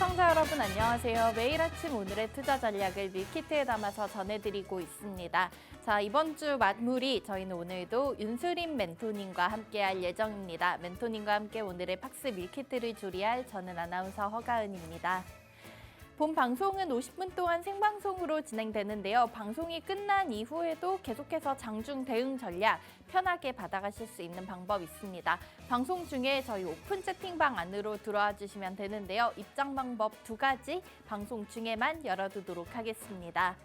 시청자 여러분 안녕하세요. 매일 아침 오늘의 투자 전략을 밀키트에 담아서 전해드리고 있습니다. 자, 이번 주 마무리 저희는 오늘도 윤수림 멘토님과 함께할 예정입니다. 멘토님과 함께 오늘의 팍스 밀키트를 조리할 저는 아나운서 허가은입니다. 본 방송은 50분 동안 생방송으로 진행되는데요. 방송이 끝난 이후에도 계속해서 장중 대응 전략 편하게 받아가실 수 있는 방법 있습니다. 방송 중에 저희 오픈 채팅방 안으로 들어와 주시면 되는데요. 입장 방법 2가지 방송 중에만 열어두도록 하겠습니다.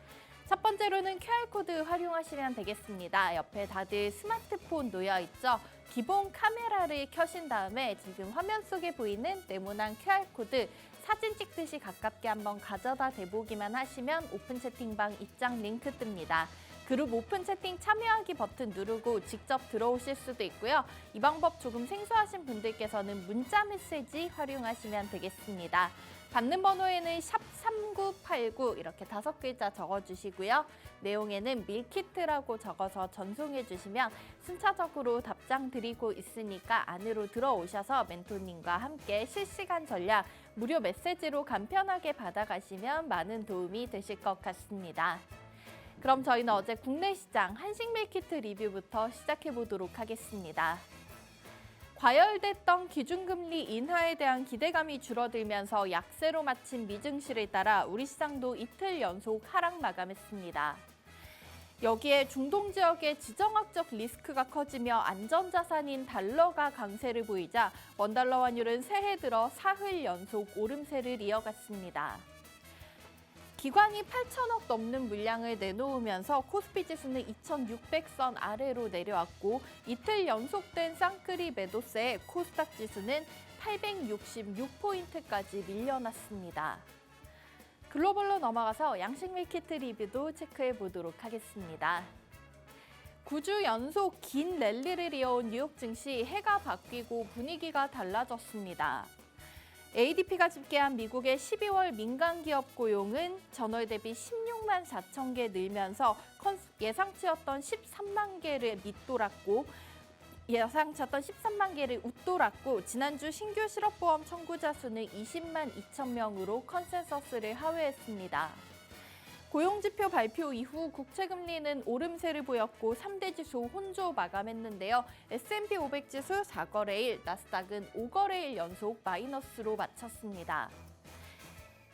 첫 번째로는 QR코드 활용하시면 되겠습니다. 옆에 다들 스마트폰 놓여 있죠? 기본 카메라를 켜신 다음에 지금 화면 속에 보이는 네모난 QR코드 사진 찍듯이 가깝게 한번 가져다 대보기만 하시면 오픈 채팅방 입장 링크 뜹니다. 그룹 오픈 채팅 참여하기 버튼 누르고 직접 들어오실 수도 있고요. 이 방법 조금 생소하신 분들께서는 문자 메시지 활용하시면 되겠습니다. 받는 번호에는 샵 3989 이렇게 5글자 적어주시고요. 내용에는 밀키트라고 적어서 전송해 주시면 순차적으로 답장 드리고 있으니까 안으로 들어오셔서 멘토님과 함께 실시간 전략 무료 메시지로 간편하게 받아가시면 많은 도움이 되실 것 같습니다. 그럼 저희는 어제 국내 시장 한식 밀키트 리뷰부터 시작해 보도록 하겠습니다. 과열됐던 기준금리 인하에 대한 기대감이 줄어들면서 약세로 마친 미증시를 따라 우리 시장도 이틀 연속 하락 마감했습니다. 여기에 중동 지역의 지정학적 리스크가 커지며 안전자산인 달러가 강세를 보이자 원달러 환율은 새해 들어 사흘 연속 오름세를 이어갔습니다. 기관이 8천억 넘는 물량을 내놓으면서 코스피 지수는 2,600선 아래로 내려왔고 이틀 연속된 쌍끌이 매도세에 코스닥 지수는 866포인트까지 밀려났습니다. 글로벌로 넘어가서 양식 밀키트 리뷰도 체크해 보도록 하겠습니다. 9주 연속 긴 랠리를 이어온 뉴욕 증시 해가 바뀌고 분위기가 달라졌습니다. ADP가 집계한 미국의 12월 민간 기업 고용은 전월 대비 16만 4천 개 늘면서 예상치였던 13만 개를 웃돌았고 지난주 신규 실업보험 청구자 수는 20만 2천 명으로 컨센서스를 하회했습니다. 고용지표 발표 이후 국채금리는 오름세를 보였고 3대 지수 혼조 마감했는데요. S&P 500 지수 4거래일, 나스닥은 5거래일 연속 마이너스로 마쳤습니다.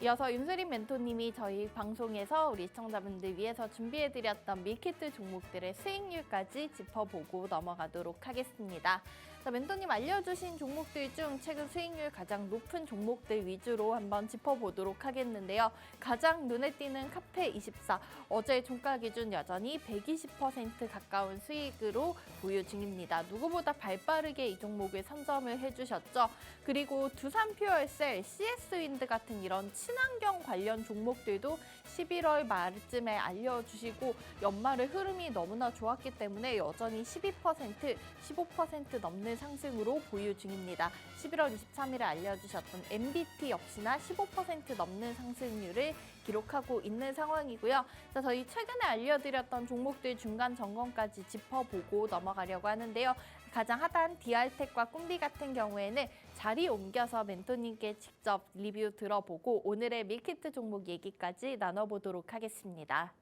이어서 윤수림 멘토님이 저희 방송에서 우리 시청자분들 위해서 준비해드렸던 밀키트 종목들의 수익률까지 짚어보고 넘어가도록 하겠습니다. 자, 멘토님 알려주신 종목들 중 최근 수익률 가장 높은 종목들 위주로 한번 짚어보도록 하겠는데요. 가장 눈에 띄는 카페24, 어제 종가 기준 여전히 120% 가까운 수익으로 보유 중입니다. 누구보다 발빠르게 이 종목을 선점을 해주셨죠. 그리고 두산퓨얼셀, CS윈드 같은 이런 친환경 관련 종목들도 11월 말쯤에 알려주시고 연말의 흐름이 너무나 좋았기 때문에 여전히 12%, 15% 넘는 상승으로 보유 중입니다. 11월 23일에 알려주셨던 MBT 역시나 15% 넘는 상승률을 기록하고 있는 상황이고요. 자, 저희 최근에 알려드렸던 종목들 중간 점검까지 짚어보고 넘어가려고 하는데요. 가장 하단 DR텍과 꿈비 같은 경우에는 자리 옮겨서 멘토님께 직접 리뷰 들어보고 오늘의 밀키트 종목 얘기까지 나눠보도록 하겠습니다.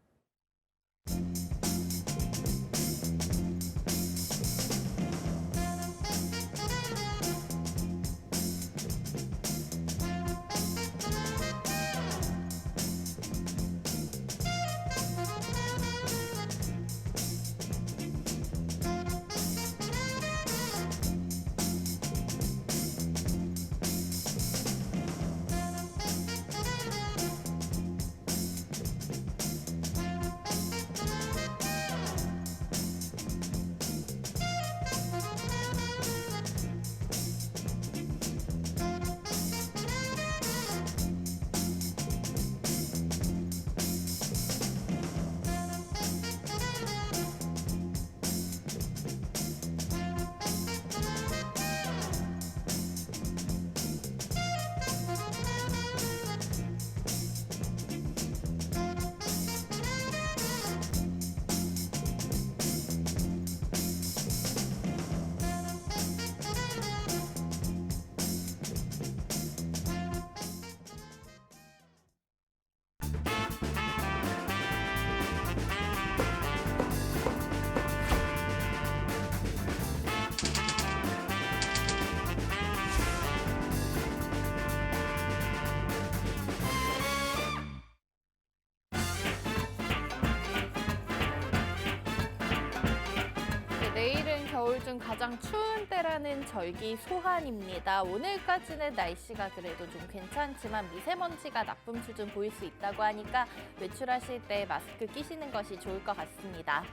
중 가장 추운 때라는 절기 소환입니다. 오늘까지는 날씨가 그래도 좀 괜찮지만 미세먼지가 나쁨 수준 보일 수 있다고 하니까 외출하실 때 마스크 끼시는 것이 좋을 것 같습니다.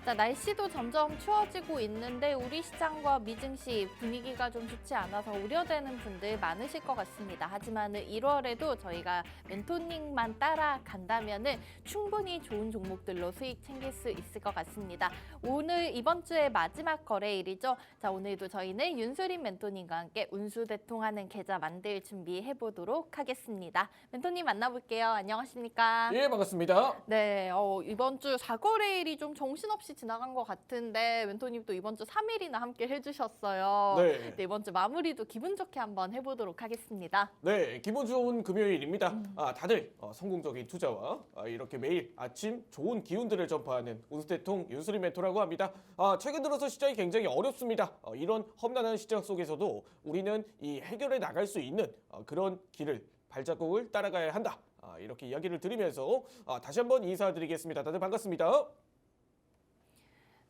자, 날씨도 점점 추워지고 있는데 우리 시장과 미증시 분위기가 좀 좋지 않아서 우려되는 분들 많으실 것 같습니다. 하지만 1월에도 저희가 멘토님만 따라간다면 충분히 좋은 종목들로 수익 챙길 수 있을 것 같습니다. 오늘 이번 주의 마지막 거래일이죠. 자, 오늘도 저희는 윤수림 멘토님과 함께 운수대통하는 계좌 만들 준비해 보도록 하겠습니다. 멘토님 만나볼게요. 안녕하십니까? 예, 반갑습니다. 네, 이번 주 4거래일이 좀 정신없이 지나간 것 같은데 멘토님 또 이번 주 3일이나 함께 해주셨어요. 네. 네, 이번 주 마무리도 기분 좋게 한번 해보도록 하겠습니다. 네, 기분 좋은 금요일입니다. 다들 성공적인 투자와 이렇게 매일 아침 좋은 기운들을 전파하는 운수대통 윤수림 멘토라고 합니다. 최근 들어서 시장이 굉장히 어렵습니다. 이런 험난한 시장 속에서도 우리는 이 해결해 나갈 수 있는 그런 길을 발자국을 따라가야 한다. 이렇게 이야기를 드리면서 다시 한번 인사드리겠습니다. 다들 반갑습니다.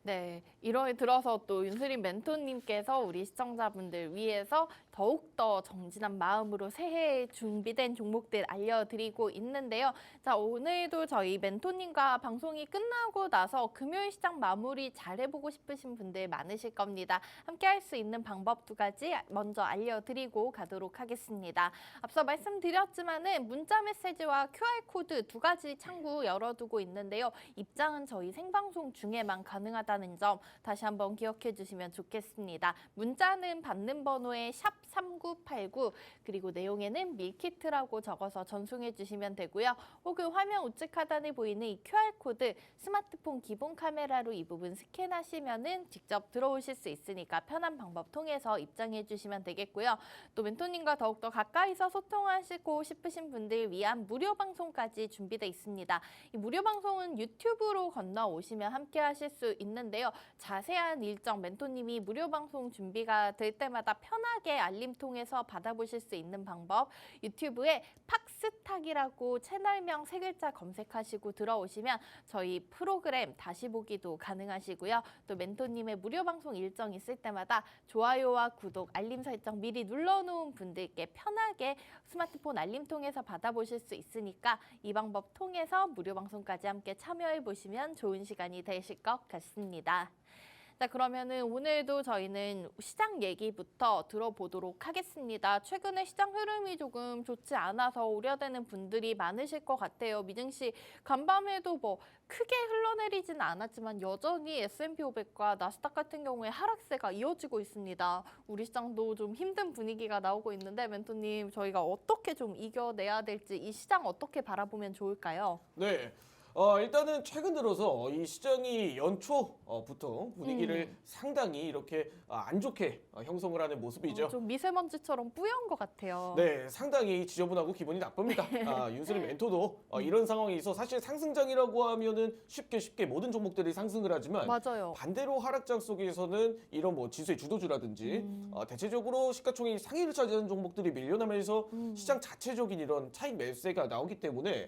네, 1월 들어서 또 윤수림 멘토님께서 우리 시청자분들 위해서 더욱더 정진한 마음으로 새해에 준비된 종목들 알려드리고 있는데요. 자, 오늘도 저희 멘토님과 방송이 끝나고 나서 금요일 시장 마무리 잘해보고 싶으신 분들 많으실 겁니다. 함께 할 수 있는 방법 2가지 먼저 알려드리고 가도록 하겠습니다. 앞서 말씀드렸지만은 문자 메시지와 QR코드 2가지 창구 열어두고 있는데요. 입장은 저희 생방송 중에만 가능하다 는 점 다시 한번 기억해 주시면 좋겠습니다. 문자는 받는 번호에 샵 3989 그리고 내용에는 밀키트라고 적어서 전송해 주시면 되고요. 혹은 화면 우측 하단에 보이는 이 QR코드 스마트폰 기본 카메라로 이 부분 스캔하시면은 직접 들어오실 수 있으니까 편한 방법 통해서 입장해 주시면 되겠고요. 또 멘토님과 더욱더 가까이서 소통하시고 싶으신 분들 위한 무료 방송까지 준비되어 있습니다. 이 무료 방송은 유튜브로 건너오시면 함께 하실 수 있는데요. 자세한 일정 멘토님이 무료 방송 준비가 될 때마다 편하게 알림 통해서 받아보실 수 있는 방법 유튜브에 팍스탁이라고 채널명 3글자 검색하시고 들어오시면 저희 프로그램 다시 보기도 가능하시고요. 또 멘토님의 무료 방송 일정 있을 때마다 좋아요와 구독, 알림 설정 미리 눌러놓은 분들께 편하게 스마트폰 알림 통해서 받아보실 수 있으니까 이 방법 통해서 무료 방송까지 함께 참여해보시면 좋은 시간이 되실 것 같습니다. 자, 그러면은 오늘도 저희는 시장 얘기부터 들어보도록 하겠습니다. 최근에 시장 흐름이 조금 좋지 않아서 우려되는 분들이 많으실 것 같아요. 미증시 간밤에도 뭐 크게 흘러내리지는 않았지만 여전히 S&P 500과 나스닥 같은 경우에 하락세가 이어지고 있습니다. 우리 시장도 좀 힘든 분위기가 나오고 있는데 멘토님 저희가 어떻게 좀 이겨내야 될지 이 시장 어떻게 바라보면 좋을까요? 네. 일단은 최근 들어서 이 시장이 연초부터 분위기를 상당히 이렇게 안 좋게 형성을 하는 모습이죠. 좀 미세먼지처럼 뿌연 것 같아요. 네, 상당히 지저분하고 기분이 나쁩니다. 윤수림 멘토도 이런 상황이 있어 사실 상승장이라고 하면은 쉽게 모든 종목들이 상승을 하지만 맞아요. 반대로 하락장 속에서는 이런 뭐 지수의 주도주라든지 대체적으로 시가총액 상위를 차지하는 종목들이 밀려나면서 시장 자체적인 이런 차익 매수세가 나오기 때문에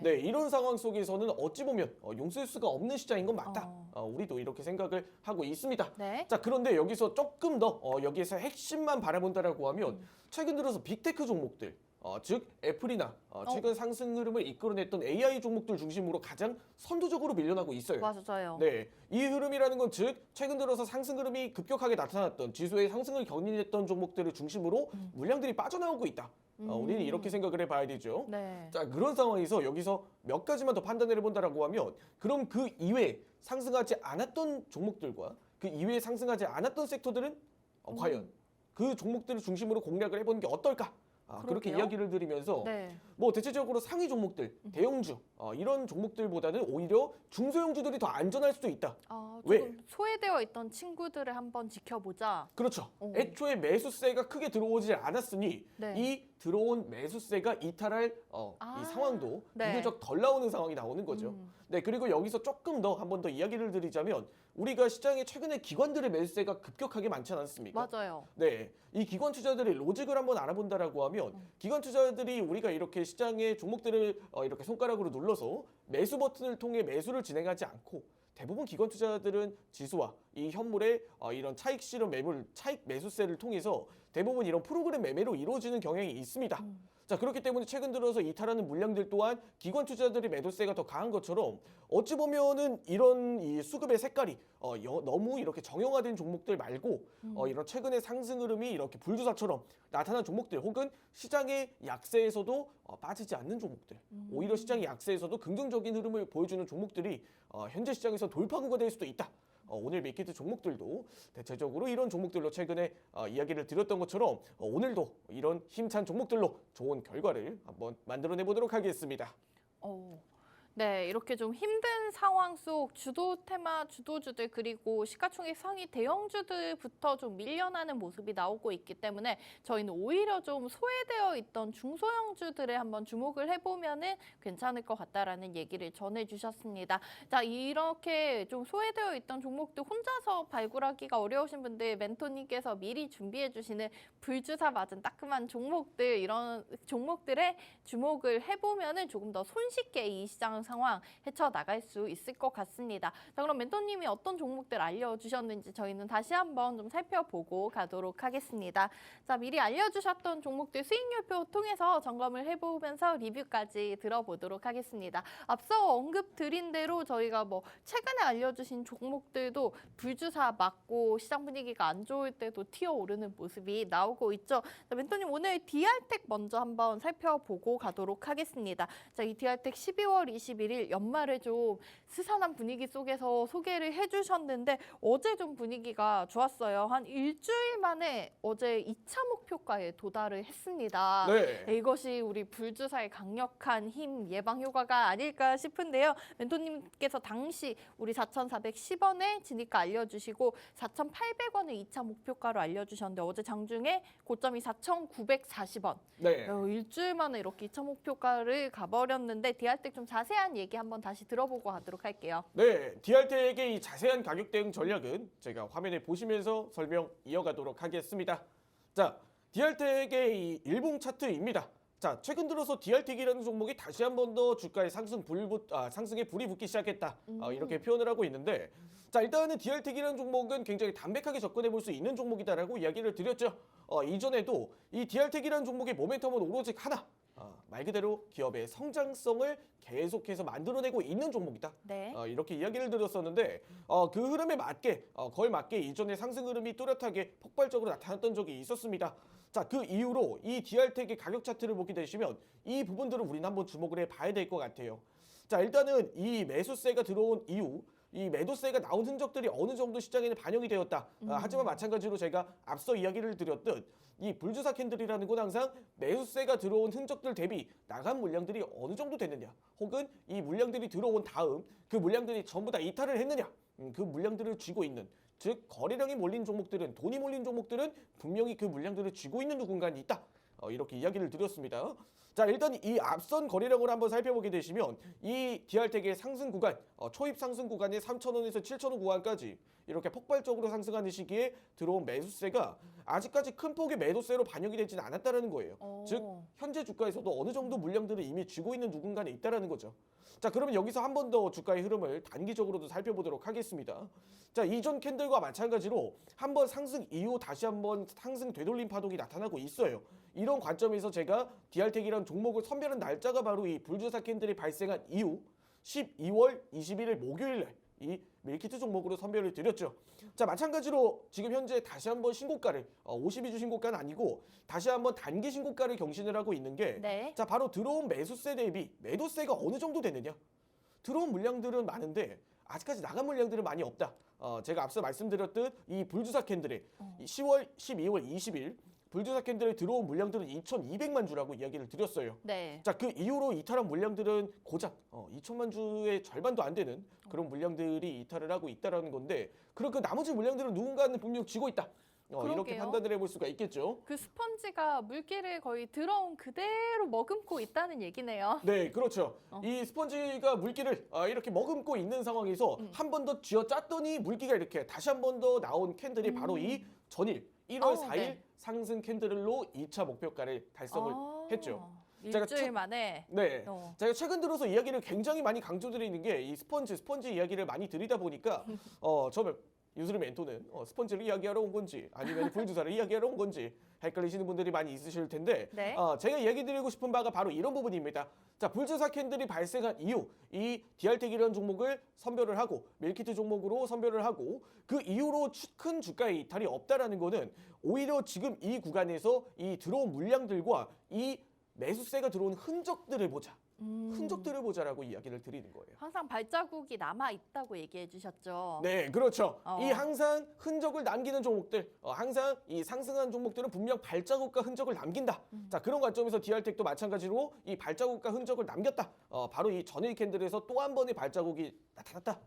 네, 이런 상황 속에서는 어찌 보면 용서할 수가 없는 시장인 건 맞다. 우리도 이렇게 생각을 하고 있습니다. 네. 자, 그런데 여기서 조금 더 여기에서 핵심만 바라본다라고 하면 최근 들어서 빅테크 종목들 즉 애플이나 최근 상승 흐름을 이끌어냈던 AI 종목들 중심으로 가장 선두적으로 밀려나고 있어요. 맞아요. 네, 이 흐름이라는 건 즉 최근 들어서 상승 흐름이 급격하게 나타났던 지수의 상승을 견인했던 종목들을 중심으로 물량들이 빠져나오고 있다. 우리는 이렇게 생각을 해봐야 되죠. 네. 자, 그런 상황에서 여기서 몇 가지만 더 판단을 해본다라고 하면 그럼 그 이외에 상승하지 않았던 종목들과 그 이외에 상승하지 않았던 섹터들은 과연 그 종목들을 중심으로 공략을 해보는 게 어떨까? 그렇게 이야기를 드리면서 네. 뭐 대체적으로 상위 종목들, 대형주 이런 종목들보다는 오히려 중소형주들이 더 안전할 수도 있다. 조금 왜? 소외되어 있던 친구들을 한번 지켜보자. 그렇죠. 애초에 매수세가 크게 들어오지 않았으니 네. 이 들어온 매수세가 이탈할 이 상황도 네. 비교적 덜 나오는 상황이 나오는 거죠. 네, 그리고 여기서 조금 더 한 번 더 이야기를 드리자면 우리가 시장에 최근에 기관들의 매수세가 급격하게 많지 않았습니까? 맞아요. 네, 이 기관 투자들의 로직을 한번 알아본다라고 하면 기관 투자들이 우리가 이렇게 시장의 종목들을 이렇게 손가락으로 눌러서 매수 버튼을 통해 매수를 진행하지 않고 대부분 기관 투자들은 지수와 이 현물의 이런 차익 실현 매물, 차익 매수세를 통해서 대부분 이런 프로그램 매매로 이루어지는 경향이 있습니다. 자, 그렇기 때문에 최근 들어서 이탈하는 물량들 또한 기관 투자자들의 매도세가 더 강한 것처럼 어찌 보면은 이런 이 수급의 색깔이 너무 이렇게 정형화된 종목들 말고 이런 최근의 상승 흐름이 이렇게 불주사처럼 나타난 종목들 혹은 시장의 약세에서도 빠지지 않는 종목들, 오히려 시장의 약세에서도 긍정적인 흐름을 보여주는 종목들이 현재 시장에서 돌파구가 될 수도 있다. 오늘 밀키트 종목들도 대체적으로 이런 종목들로 최근에 이야기를 드렸던 것처럼 오늘도 이런 힘찬 종목들로 좋은 결과를 한번 만들어내 보도록 하겠습니다. 네, 이렇게 좀 힘든 상황 속 주도 테마 주도주들 그리고 시가총액 상위 대형주들부터 좀 밀려나는 모습이 나오고 있기 때문에 저희는 오히려 좀 소외되어 있던 중소형주들에 한번 주목을 해보면은 괜찮을 것 같다라는 얘기를 전해주셨습니다. 자, 이렇게 좀 소외되어 있던 종목들 혼자서 발굴하기가 어려우신 분들 멘토님께서 미리 준비해주시는 불주사 맞은 따끔한 종목들 이런 종목들에 주목을 해보면은 조금 더 손쉽게 이 시장 상황 헤쳐나갈 수 있을 것 같습니다. 자, 그럼 멘토님이 어떤 종목들 알려주셨는지 저희는 다시 한번 좀 살펴보고 가도록 하겠습니다. 자, 미리 알려주셨던 종목들 수익률표 통해서 점검을 해보면서 리뷰까지 들어보도록 하겠습니다. 앞서 언급 드린 대로 저희가 뭐 최근에 알려주신 종목들도 불주사 맞고 시장 분위기가 안 좋을 때도 튀어오르는 모습이 나오고 있죠. 자, 멘토님 오늘 DR텍 먼저 한번 살펴보고 가도록 하겠습니다. 자, 이 DR텍 12월 21일 연말에 좀 스산한 분위기 속에서 소개를 해주셨는데 어제 좀 분위기가 좋았어요. 한 일주일 만에 어제 2차 목표가에 도달을 했습니다. 네. 이것이 우리 불주사의 강력한 힘 예방 효과가 아닐까 싶은데요. 멘토님께서 당시 우리 4,410원에 진입가 알려주시고 4,800원을 2차 목표가로 알려주셨는데 어제 장중에 고점이 4,940원. 네. 일주일 만에 이렇게 2차 목표가를 가버렸는데 DR텍 좀 자세한 얘기 한번 다시 들어보고 가도록 할게요. 네, DR텍의 이 자세한 가격 대응 전략은 제가 화면에 보시면서 설명 이어가도록 하겠습니다. 자, DR텍의 이 일봉 차트입니다. 자, 최근 들어서 DR텍이라는 종목이 다시 한 번 더 주가의 상승에 불이 붙기 시작했다. 이렇게 표현을 하고 있는데, 자, 일단은 DR텍이라는 종목은 굉장히 담백하게 접근해 볼 수 있는 종목이다라고 이야기를 드렸죠. 이전에도 이 DR텍이라는 종목의 모멘텀은 오로지 하나. 말 그대로 기업의 성장성을 계속해서 만들어내고 있는 종목이다. 네. 이렇게 이야기를 드렸었는데 그 흐름에 맞게 걸맞게 이전의 상승 흐름이 뚜렷하게 폭발적으로 나타났던 적이 있었습니다. 자, 그 이후로 이 DR텍의 가격 차트를 보게 되시면 이 부분들을 우리는 한번 주목을 해봐야 될 것 같아요. 자, 일단은 이 매수세가 들어온 이후 이 매도세가 나온 흔적들이 어느 정도 시장에는 반영이 되었다. 하지만 마찬가지로 제가 앞서 이야기를 드렸듯 이 불주사 캔들이라는 건 항상 매수세가 들어온 흔적들 대비 나간 물량들이 어느 정도 됐느냐, 혹은 이 물량들이 들어온 다음 그 물량들이 전부 다 이탈을 했느냐, 그 물량들을 쥐고 있는, 즉 거래량이 몰린 종목들은, 돈이 몰린 종목들은 분명히 그 물량들을 쥐고 있는 누군가는 있다. 이렇게 이야기를 드렸습니다. 자, 일단 이 앞선 거래량을 한번 살펴보게 되시면 이 DR텍의 상승 구간, 초입 상승 구간의 3,000원에서 7,000원 구간까지 이렇게 폭발적으로 상승하는 시기에 들어온 매수세가 아직까지 큰 폭의 매도세로 반영이 되지는 않았다는 거예요. 즉 현재 주가에서도 어느 정도 물량들을 이미 쥐고 있는 누군가는 있다는 거죠. 자, 그러면 여기서 한 번 더 주가의 흐름을 단기적으로도 살펴보도록 하겠습니다. 자, 이전 캔들과 마찬가지로 한번 상승 이후 다시 한번 상승 되돌림 파동이 나타나고 있어요. 이런 관점에서 제가 DR텍이라는 종목을 선별한 날짜가 바로 이 불주사 캔들이 발생한 이후 12월 21일 목요일날 이 밀키트 종목으로 선별을 드렸죠. 자, 마찬가지로 지금 현재 다시 한번 신고가를 52주 신고가는 아니고 다시 한번 단기 신고가를 경신을 하고 있는 게 네. 자, 바로 들어온 매수세 대비 매도세가 어느 정도 되느냐. 들어온 물량들은 많은데 아직까지 나간 물량들은 많이 없다. 제가 앞서 말씀드렸듯 이 불주사 캔들의 10월, 12월 20일 불주사 캔들에 들어온 물량들은 2,200만 주라고 이야기를 드렸어요. 네. 자, 그 이후로 이탈한 물량들은 고작 2천만 주의 절반도 안 되는 그런 물량들이 이탈을 하고 있다라는 건데, 그럼 그 나머지 물량들은 누군가는 분명 쥐고 있다. 이렇게 그러게요. 판단을 해볼 수가 있겠죠. 그 스펀지가 물기를 거의 들어온 그대로 머금고 있다는 얘기네요. 네, 그렇죠. 이 스펀지가 물기를 이렇게 머금고 있는 상황에서 한 번 더 쥐어짰더니 물기가 이렇게 다시 한 번 더 나온 캔들이 바로 이 전일 1월 4일 네. 상승 캔들로 2차 목표가를 달성을 했죠. 제가 일주일 만에. 네, 제가 최근 들어서 이야기를 굉장히 많이 강조드리는 게 이 스펀지 이야기를 많이 드리다 보니까 저는 윤수림 멘토는 스펀지를 이야기하러 온 건지 아니면 불주사를 이야기하러 온 건지 헷갈리시는 분들이 많이 있으실 텐데 네. 제가 이야기 드리고 싶은 바가 바로 이런 부분입니다. 자, 불주사 캔들이 발생한 이후 이 DR텍이라는 종목을 선별을 하고 밀키트 종목으로 선별을 하고 그 이후로 큰 주가의 이탈이 없다라는 거는 오히려 지금 이 구간에서 이 들어온 물량들과 이 매수세가 들어온 흔적들을 보자. 흔적들을 보자라고 이야기를 드리는 거예요. 항상 발자국이 남아 있다고 얘기해 주셨죠. 네, 그렇죠. 어. 이 항상 흔적을 남기는 종목들, 항상 이 상승한 종목들은 분명 발자국과 흔적을 남긴다. 자, 그런 관점에서 DR텍도 마찬가지로 이 발자국과 흔적을 남겼다. 바로 이 전일 캔들에서 또 한 번의 발자국이 나타났다.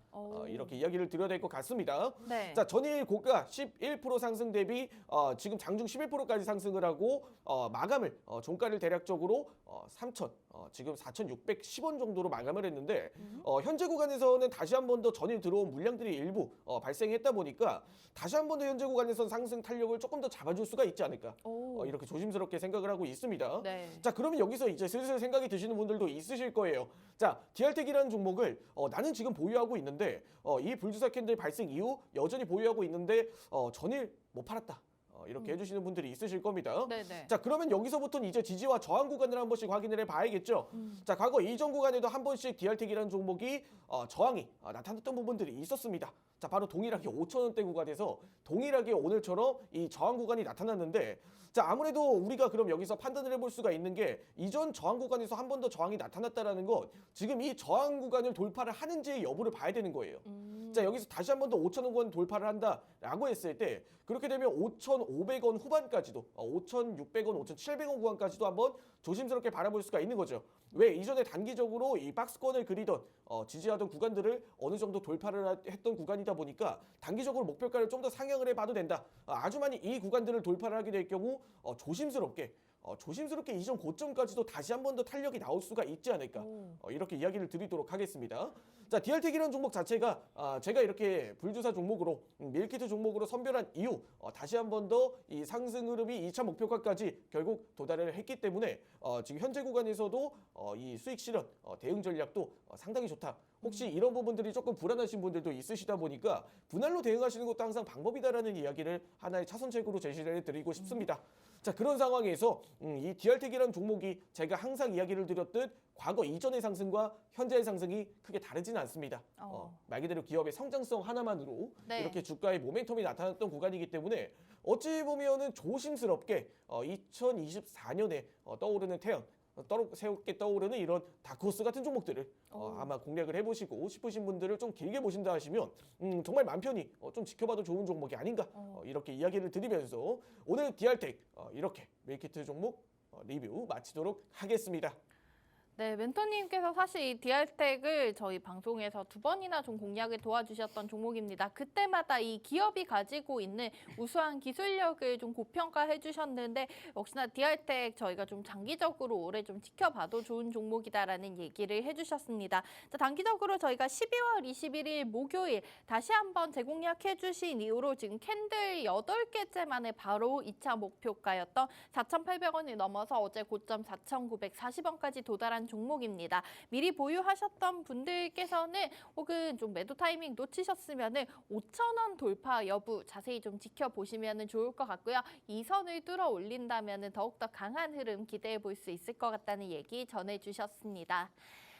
이렇게 이야기를 드려야 될 것 같습니다. 네. 자, 전일 고가 11% 상승 대비 지금 장중 11%까지 상승을 하고 마감을 종가를 대략적으로 3천 지금 4,610원 정도로 마감을 했는데 현재 구간에서는 다시 한 번 더 전일 들어온 물량들이 일부 발생했다 보니까 다시 한 번 더 현재 구간에서 상승 탄력을 조금 더 잡아줄 수가 있지 않을까 오. 이렇게 조심스럽게 생각을 하고 있습니다. 네. 자, 그러면 여기서 이제 슬슬 생각이 드시는 분들도 있으실 거예요. 자, DR텍이라는 종목을 나는 지금 보유하고 있는데 이 불주사 캔들 발생 이후 여전히 보유하고 있는데 전일 못 팔았다. 이렇게 해주시는 분들이 있으실 겁니다. 네네. 자, 그러면 여기서부터는 이제 지지와 저항 구간을 한 번씩 확인을 해봐야겠죠. 자, 과거 이전 구간에도 한 번씩 DR텍이라는 종목이 저항이 나타났던 부분들이 있었습니다. 자, 바로 동일하게 5,000원대 구간에서 동일하게 오늘처럼 이 저항 구간이 나타났는데 자, 아무래도 우리가 그럼 여기서 판단을 해볼 수가 있는 게 이전 저항 구간에서 한 번 더 저항이 나타났다라는 건 지금 이 저항 구간을 돌파를 하는지의 여부를 봐야 되는 거예요. 자, 여기서 다시 한 번 더 5,000원 돌파를 한다라고 했을 때 그렇게 되면 5,500원 후반까지도 5,600원, 5,700원 구간까지도 한번 조심스럽게 바라볼 수가 있는 거죠. 왜 이전에 단기적으로 이 박스권을 그리던 지지하던 구간들을 어느 정도 돌파를 했던 구간이다 보니까 단기적으로 목표가를 좀 더 상향을 해봐도 된다. 아주 많이 이 구간들을 돌파를 하게 될 경우 조심스럽게 이전 고점까지도 다시 한 번 더 탄력이 나올 수가 있지 않을까 이렇게 이야기를 드리도록 하겠습니다. 자, DR텍이라는 종목 자체가 제가 이렇게 불주사 종목으로 밀키트 종목으로 선별한 이후 다시 한 번 더 이 상승 흐름이 2차 목표가까지 결국 도달을 했기 때문에 지금 현재 구간에서도 이 수익 실현 대응 전략도 상당히 좋다. 혹시 이런 부분들이 조금 불안하신 분들도 있으시다 보니까 분할로 대응하시는 것도 항상 방법이다라는 이야기를 하나의 차선책으로 제시를 해드리고 싶습니다. 자, 그런 상황에서 이 DR텍이라는 종목이 제가 항상 이야기를 드렸듯 과거 이전의 상승과 현재의 상승이 크게 다르지는 않습니다. 말 그대로 기업의 성장성 하나만으로 네. 이렇게 주가의 모멘텀이 나타났던 구간이기 때문에 어찌 보면은 조심스럽게 2024년에 떠오르는 태양 새롭게 떠오르는 이런 다크호스 같은 종목들을 아마 공략을 해보시고 싶으신 분들을 좀 길게 보신다 하시면 정말 맘 편히 좀 지켜봐도 좋은 종목이 아닌가 이렇게 이야기를 드리면서 오늘 DR텍 이렇게 밀키트 종목 리뷰 마치도록 하겠습니다. 네, 멘토님께서 사실 이 DR텍을 저희 방송에서 2번이나 좀 공략을 도와주셨던 종목입니다. 그때마다 이 기업이 가지고 있는 우수한 기술력을 좀 고평가해 주셨는데 역시나 DR텍 저희가 좀 장기적으로 오래 좀 지켜봐도 좋은 종목이다라는 얘기를 해주셨습니다. 자, 단기적으로 저희가 12월 21일 목요일 다시 한번 재공략해 주신 이후로 지금 캔들 8개째 만에 바로 2차 목표가였던 4,800원을 넘어서 어제 고점 4,940원까지 도달한 종목입니다. 미리 보유하셨던 분들께서는 혹은 좀 매도 타이밍 놓치셨으면은 5,000원 돌파 여부 자세히 좀 지켜보시면 좋을 것 같고요. 이 선을 뚫어 올린다면 더욱더 강한 흐름 기대해 볼 수 있을 것 같다는 얘기 전해주셨습니다.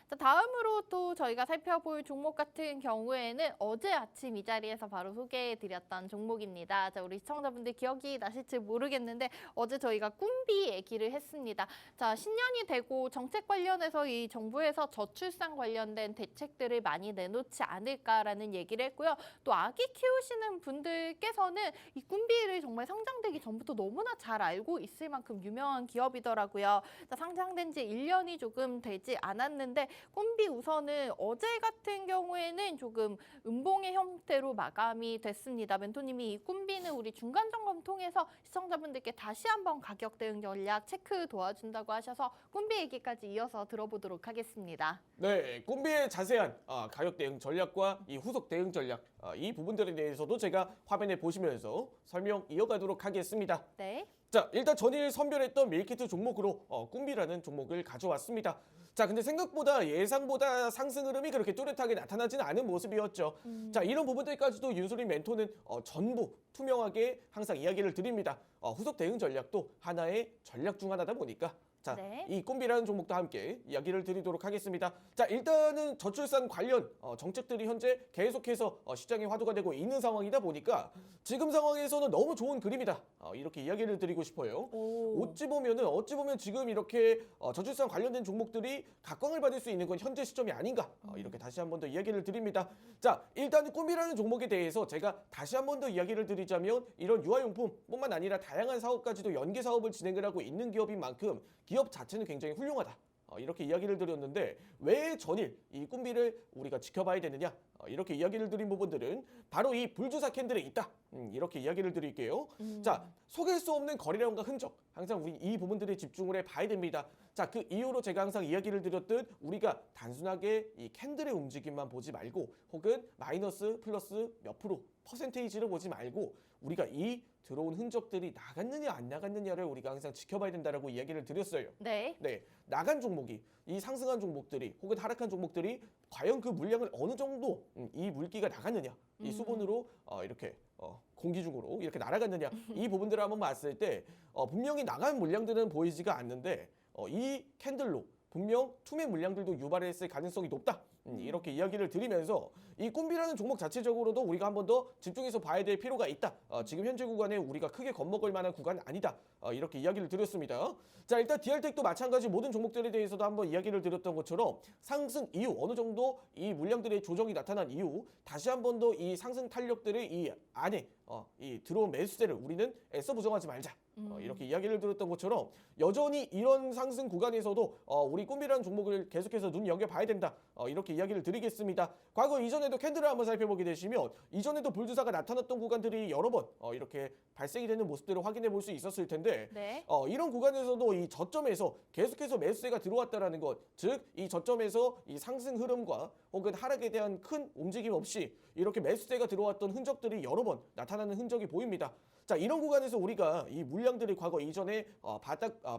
자, 다음으로 또 저희가 살펴볼 종목 같은 경우에는 어제 아침 이 자리에서 바로 소개해드렸던 종목입니다. 자, 우리 시청자분들 기억이 나실지 모르겠는데 어제 저희가 꿈비 얘기를 했습니다. 자, 신년이 되고 정책 관련해서 이 정부에서 저출산 관련된 대책들을 많이 내놓지 않을까라는 얘기를 했고요. 또 아기 키우시는 분들께서는 이 꿈비를 정말 상장되기 전부터 너무나 잘 알고 있을 만큼 유명한 기업이더라고요. 자, 상장된 지 1년이 조금 되지 않았는데 꿈비 우선은 어제 같은 경우에는 조금 음봉의 형태로 마감이 됐습니다. 멘토님이 이 꿈비는 우리 중간 점검 통해서 시청자분들께 다시 한번 가격 대응 전략 체크 도와준다고 하셔서 꿈비 얘기까지 이어서 들어보도록 하겠습니다. 네, 꿈비의 자세한 가격 대응 전략과 이 후속 대응 전략 이 부분들에 대해서도 제가 화면에 보시면서 설명 이어가도록 하겠습니다. 네. 자, 일단 전일 선별했던 밀키트 종목으로 꿈비라는 종목을 가져왔습니다. 자, 근데 생각보다 예상보다 상승 흐름이 그렇게 뚜렷하게 나타나지는 않은 모습이었죠. 자, 이런 부분들까지도 윤수린 멘토는 전부 투명하게 항상 이야기를 드립니다. 후속 대응 전략도 하나의 전략 중 하나다 보니까 자, 네. 이 꿈비라는 종목도 함께 이야기를 드리도록 하겠습니다. 자, 일단은 저출산 관련 정책들이 현재 계속해서 시장에 화두가 되고 있는 상황이다 보니까 지금 상황에서는 너무 좋은 그림이다. 이렇게 이야기를 드리고 싶어요. 오. 어찌 보면 지금 이렇게 저출산 관련된 종목들이 각광을 받을 수 있는 건 현재 시점이 아닌가. 이렇게 다시 한 번 더 이야기를 드립니다. 자, 일단은 꿈비라는 종목에 대해서 제가 다시 한 번 더 이야기를 드리자면 이런 유아용품뿐만 아니라 다양한 사업까지도 연계 사업을 진행을 하고 있는 기업인 만큼 기업 자체는 굉장히 훌륭하다. 이렇게 이야기를 드렸는데 왜 전일 이 꿈비를 우리가 지켜봐야 되느냐 이렇게 이야기를 드린 부분들은 바로 이 불주사 캔들에 있다. 이렇게 이야기를 드릴게요. 자, 속일 수 없는 거래량과 흔적 항상 우리 이 부분들에 집중을 해봐야 됩니다. 자, 그 이후로 제가 항상 이야기를 드렸듯 우리가 단순하게 이 캔들의 움직임만 보지 말고 혹은 마이너스 플러스 몇 프로 퍼센테이지를 보지 말고 우리가 이 들어온 흔적들이 나갔느냐 안 나갔느냐를 우리가 항상 지켜봐야 된다라고 이야기를 드렸어요. 네. 네, 나간 종목이 이 상승한 종목들이 혹은 하락한 종목들이 과연 그 물량을 어느 정도 이 물기가 나갔느냐 이 수분으로 이렇게 공기 중으로 이렇게 날아갔느냐 이 부분들을 한번 봤을 때 분명히 나간 물량들은 보이지가 않는데 이 캔들로 분명 투매 물량들도 유발했을 가능성이 높다. 이렇게 이야기를 드리면서 이 꿈비라는 종목 자체적으로도 우리가 한 번 더 집중해서 봐야 될 필요가 있다. 지금 현재 구간에 우리가 크게 겁먹을 만한 구간은 아니다. 이렇게 이야기를 드렸습니다. 자, 일단 DR텍도 마찬가지 모든 종목들에 대해서도 한번 이야기를 드렸던 것처럼 상승 이후 어느 정도 이 물량들의 조정이 나타난 이후 다시 한 번 더 이 상승 탄력들을 이 안에 이 들어온 매수세를 우리는 애써 부정하지 말자. 이렇게 이야기를 드렸던 것처럼 여전히 이런 상승 구간에서도 우리 꿈비라는 종목을 계속해서 눈여겨봐야 된다. 이렇게 이야기를 드리겠습니다. 과거 이전에도 캔들을 한번 살펴보게 되시면 이전에도 불주사가 나타났던 구간들이 여러 번 이렇게 발생이 되는 모습들을 확인해 볼 수 있었을 텐데 네. 이런 구간에서도 이 저점에서 계속해서 매수세가 들어왔다라는 것, 즉 이 저점에서 이 상승 흐름과 혹은 하락에 대한 큰 움직임 없이 이렇게 매수세가 들어왔던 흔적들이 여러 번 나타나는 흔적이 보입니다. 자, 이런 구간에서 우리가 이 물량들이 과거 이전에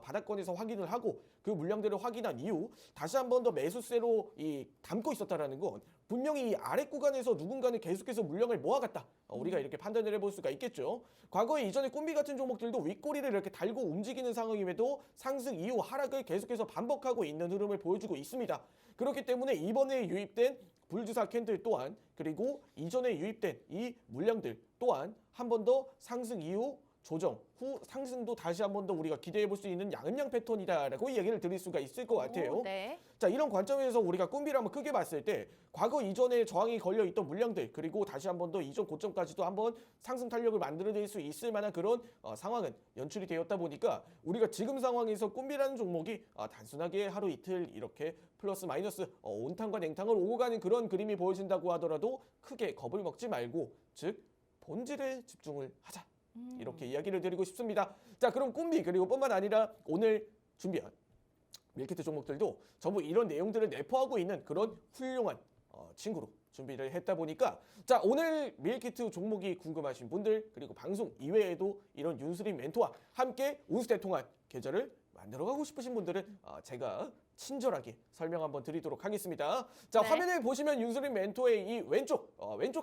바닥권에서 확인을 하고 그 물량들을 확인한 이후 다시 한 번 더 매수세로 이 담고 있었다라는 건 분명히 이 아래 구간에서 누군가는 계속해서 물량을 모아갔다. 우리가 이렇게 판단을 해볼 수가 있겠죠. 과거에 이전에 꿈비 같은 종목들도 윗꼬리를 이렇게 달고 움직이는 상황임에도 상승 이후 하락을 계속해서 반복하고 있는 흐름을 보여주고 있습니다. 그렇기 때문에 이번에 유입된 불주사 캔들 또한 그리고 이전에 유입된 이 물량들 또한 한 번 더 상승 이후 조정 후 상승도 다시 한 번 더 우리가 기대해 볼 수 있는 양음양 패턴이다라고 이야기를 드릴 수가 있을 것 같아요. 네. 자, 이런 관점에서 우리가 꿈비를 한번 크게 봤을 때 과거 이전에 저항이 걸려 있던 물량들 그리고 다시 한 번 더 이전 고점까지도 한번 상승 탄력을 만들어낼 수 있을 만한 그런 상황은 연출이 되었다 보니까 우리가 지금 상황에서 꿈비라는 종목이 단순하게 하루 이틀 이렇게 플러스 마이너스 온탕과 냉탕을 오고 가는 그런 그림이 보여진다고 하더라도 크게 겁을 먹지 말고 즉 본질에 집중을 하자. 이렇게 이야기를 드리고 싶습니다. 자, 그럼 꿈비 그리고 뿐만 아니라 오늘 준비한 밀키트 종목들도 전부 이런 내용들을 내포하고 있는 그런 훌륭한 친구로 준비를 했다 보니까 자, 오늘 밀키트 종목이 궁금하신 분들 그리고 방송 이외에도 이런 윤수린 멘토와 함께 운수대 통한 계좌를 만들어가고 싶으신 분들은 제가 친절하게 설명 한번 드리도록 하겠습니다. 자, 네. 화면에 보시면 윤수린 멘토의 이 왼쪽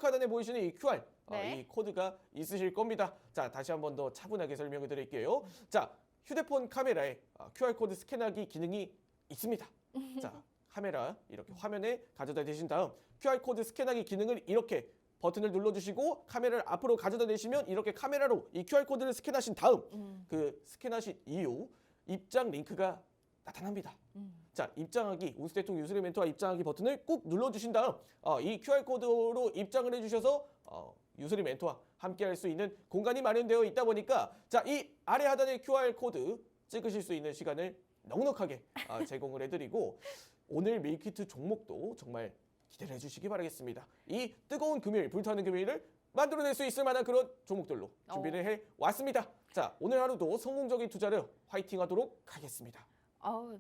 하단에 보이시는 이 QR 네. 이 코드가 있으실 겁니다. 자, 다시 한번 더 차분하게 설명을 드릴게요. 자, 휴대폰 카메라에 QR 코드 스캔하기 기능이 있습니다. 자, 카메라 이렇게 화면에 가져다 대신 다음 QR 코드 스캔하기 기능을 이렇게 버튼을 눌러주시고 카메라를 앞으로 가져다 대시면 이렇게 카메라로 이 QR 코드를 스캔하신 다음 그 스캔하신 이후 입장 링크가 나타납니다. 자, 입장하기 운수대통 윤수린 멘토와 입장하기 버튼을 꾹 눌러주신 다음 이 QR 코드로 입장을 해주셔서 윤수린 멘토와 함께할 수 있는 공간이 마련되어 있다 보니까 자, 이 아래 하단에 QR 코드 찍으실 수 있는 시간을 넉넉하게 제공을 해드리고 오늘 밀키트 종목도 정말 기대를 해주시기 바라겠습니다. 이 뜨거운 금요일, 불타는 금요일을 만들어낼 수 있을 만한 그런 종목들로 준비를 해왔습니다. 자, 오늘 하루도 성공적인 투자를 화이팅하도록 하겠습니다.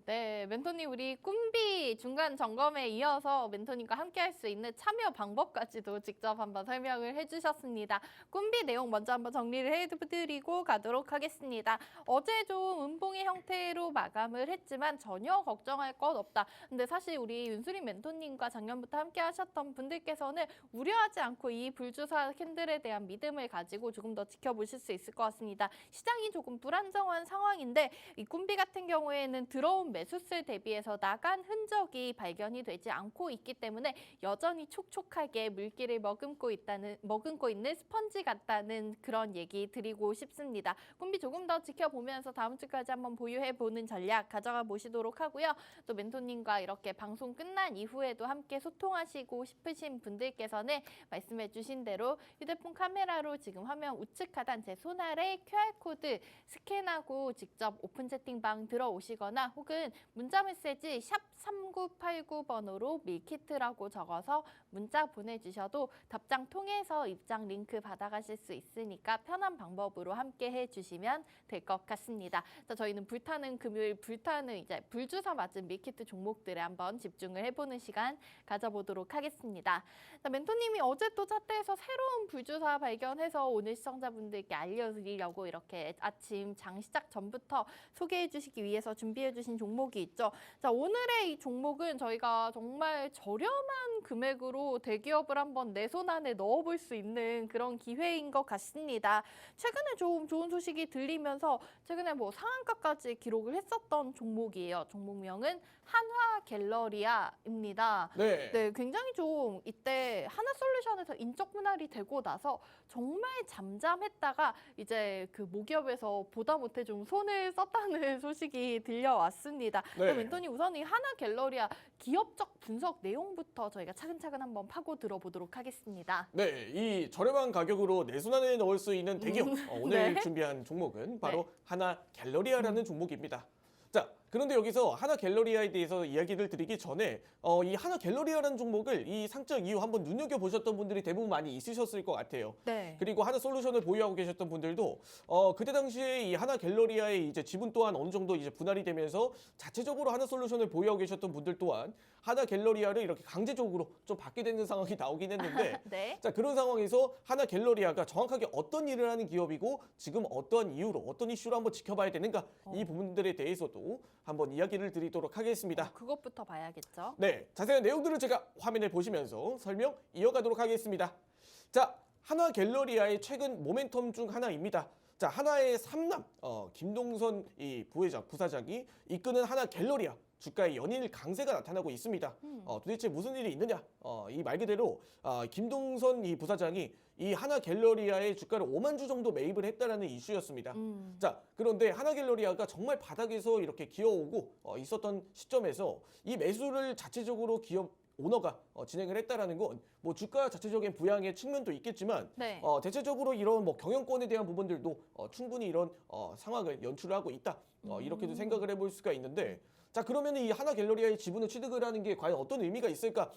네. 멘토님 우리 꿈비 중간 점검에 이어서 멘토님과 함께 할 수 있는 참여 방법까지도 직접 한번 설명을 해주셨습니다. 꿈비 내용 먼저 한번 정리를 해드리고 가도록 하겠습니다. 어제 좀 음봉의 형태로 마감을 했지만 전혀 걱정할 것 없다. 근데 사실 우리 윤수린 멘토님과 작년부터 함께 하셨던 분들께서는 우려하지 않고 이 불주사 캔들에 대한 믿음을 가지고 조금 더 지켜보실 수 있을 것 같습니다. 시장이 조금 불안정한 상황인데 이 꿈비 같은 경우에는 들어온 매수세 대비해서 나간 흔적이 발견이 되지 않고 있기 때문에 여전히 촉촉하게 물기를 머금고 있는 스펀지 같다는 그런 얘기 드리고 싶습니다. 꿈비 조금 더 지켜보면서 다음 주까지 한번 보유해보는 전략 가져가 보시도록 하고요. 또 멘토님과 이렇게 방송 끝난 이후에도 함께 소통하시고 싶으신 분들께서는 말씀해 주신 대로 휴대폰 카메라로 지금 화면 우측 하단 제 손 아래 QR코드 스캔하고 직접 오픈 채팅방 들어오시거나 혹은 문자 메시지 샵 3989번으로 밀키트라고 적어서 문자 보내주셔도 답장 통해서 입장 링크 받아가실 수 있으니까 편한 방법으로 함께 해주시면 될 것 같습니다. 자, 저희는 불타는 금요일 불타는 이제 불주사 맞은 밀키트 종목들에 한번 집중을 해보는 시간 가져보도록 하겠습니다. 자, 멘토님이 어제 또 차트에서 새로운 불주사 발견해서 오늘 시청자분들께 알려드리려고 이렇게 아침 장 시작 전부터 소개해 주시기 위해서 준비해 주신 종목이 있죠. 자, 오늘의 이 종목은 저희가 정말 저렴한 금액으로 대기업을 한번 내 손 안에 넣어볼 수 있는 그런 기회인 것 같습니다. 최근에 좀 좋은 소식이 들리면서 최근에 뭐 상한가까지 기록을 했었던 종목이에요. 종목명은 한화갤러리아입니다. 네. 네, 굉장히 좀 이때 하나솔루션에서 인적 분할이 되고 나서 정말 잠잠했다가 이제 그 모기업에서 보다 못해 좀 손을 썼다는 소식이 들려왔습니다. 네. 멘토니 우선 이 하나갤러리아 기업적 분석 내용부터 저희가 차근차근 한번 파고 들어보도록 하겠습니다. 네, 이 저렴한 가격으로 내 손 안에 넣을 수 있는 대기업 오늘 네. 준비한 종목은 바로 하나갤러리아라는 종목입니다. 자, 그런데 여기서 하나갤러리아에 대해서 이야기를 드리기 전에 이 하나갤러리아라는 종목을 이 상장 이후 한번 눈여겨보셨던 분들이 대부분 많이 있으셨을 것 같아요. 네. 그리고 하나솔루션을 보유하고 계셨던 분들도 그때 당시에 이 하나갤러리아의 이제 지분 또한 어느 정도 이제 분할이 되면서 자체적으로 하나솔루션을 보유하고 계셨던 분들 또한 하나갤러리아를 이렇게 강제적으로 좀 받게 되는 상황이 나오긴 했는데 네. 자, 그런 상황에서 하나갤러리아가 정확하게 어떤 일을 하는 기업이고 지금 어떠한 이유로 어떤 이슈로 한번 지켜봐야 되는가 이 부분들에 대해서도 한번 이야기를 드리도록 하겠습니다. 그것부터 봐야겠죠. 네, 자세한 내용들을 제가 화면을 보시면서 설명 이어가도록 하겠습니다. 자, 하나갤러리아의 최근 모멘텀 중 하나입니다. 자, 하나의 삼남 김동선 이 부사장이 이끄는 하나갤러리아 주가의 연일 강세가 나타나고 있습니다. 도대체 무슨 일이 있느냐? 이 말 그대로 김동선 이 부사장이 이 하나갤러리아의 주가를 5만 주 정도 매입을 했다라는 이슈였습니다. 자, 그런데 하나갤러리아가 정말 바닥에서 이렇게 기어오고 있었던 시점에서 이 매수를 자체적으로 기업 오너가 진행을 했다라는 건 뭐 주가 자체적인 부양의 측면도 있겠지만 네. 대체적으로 이런 뭐 경영권에 대한 부분들도 충분히 이런 상황을 연출하고 있다. 이렇게도 생각을 해볼 수가 있는데 자, 그러면 이 하나갤러리아의 지분을 취득을 하는 게 과연 어떤 의미가 있을까?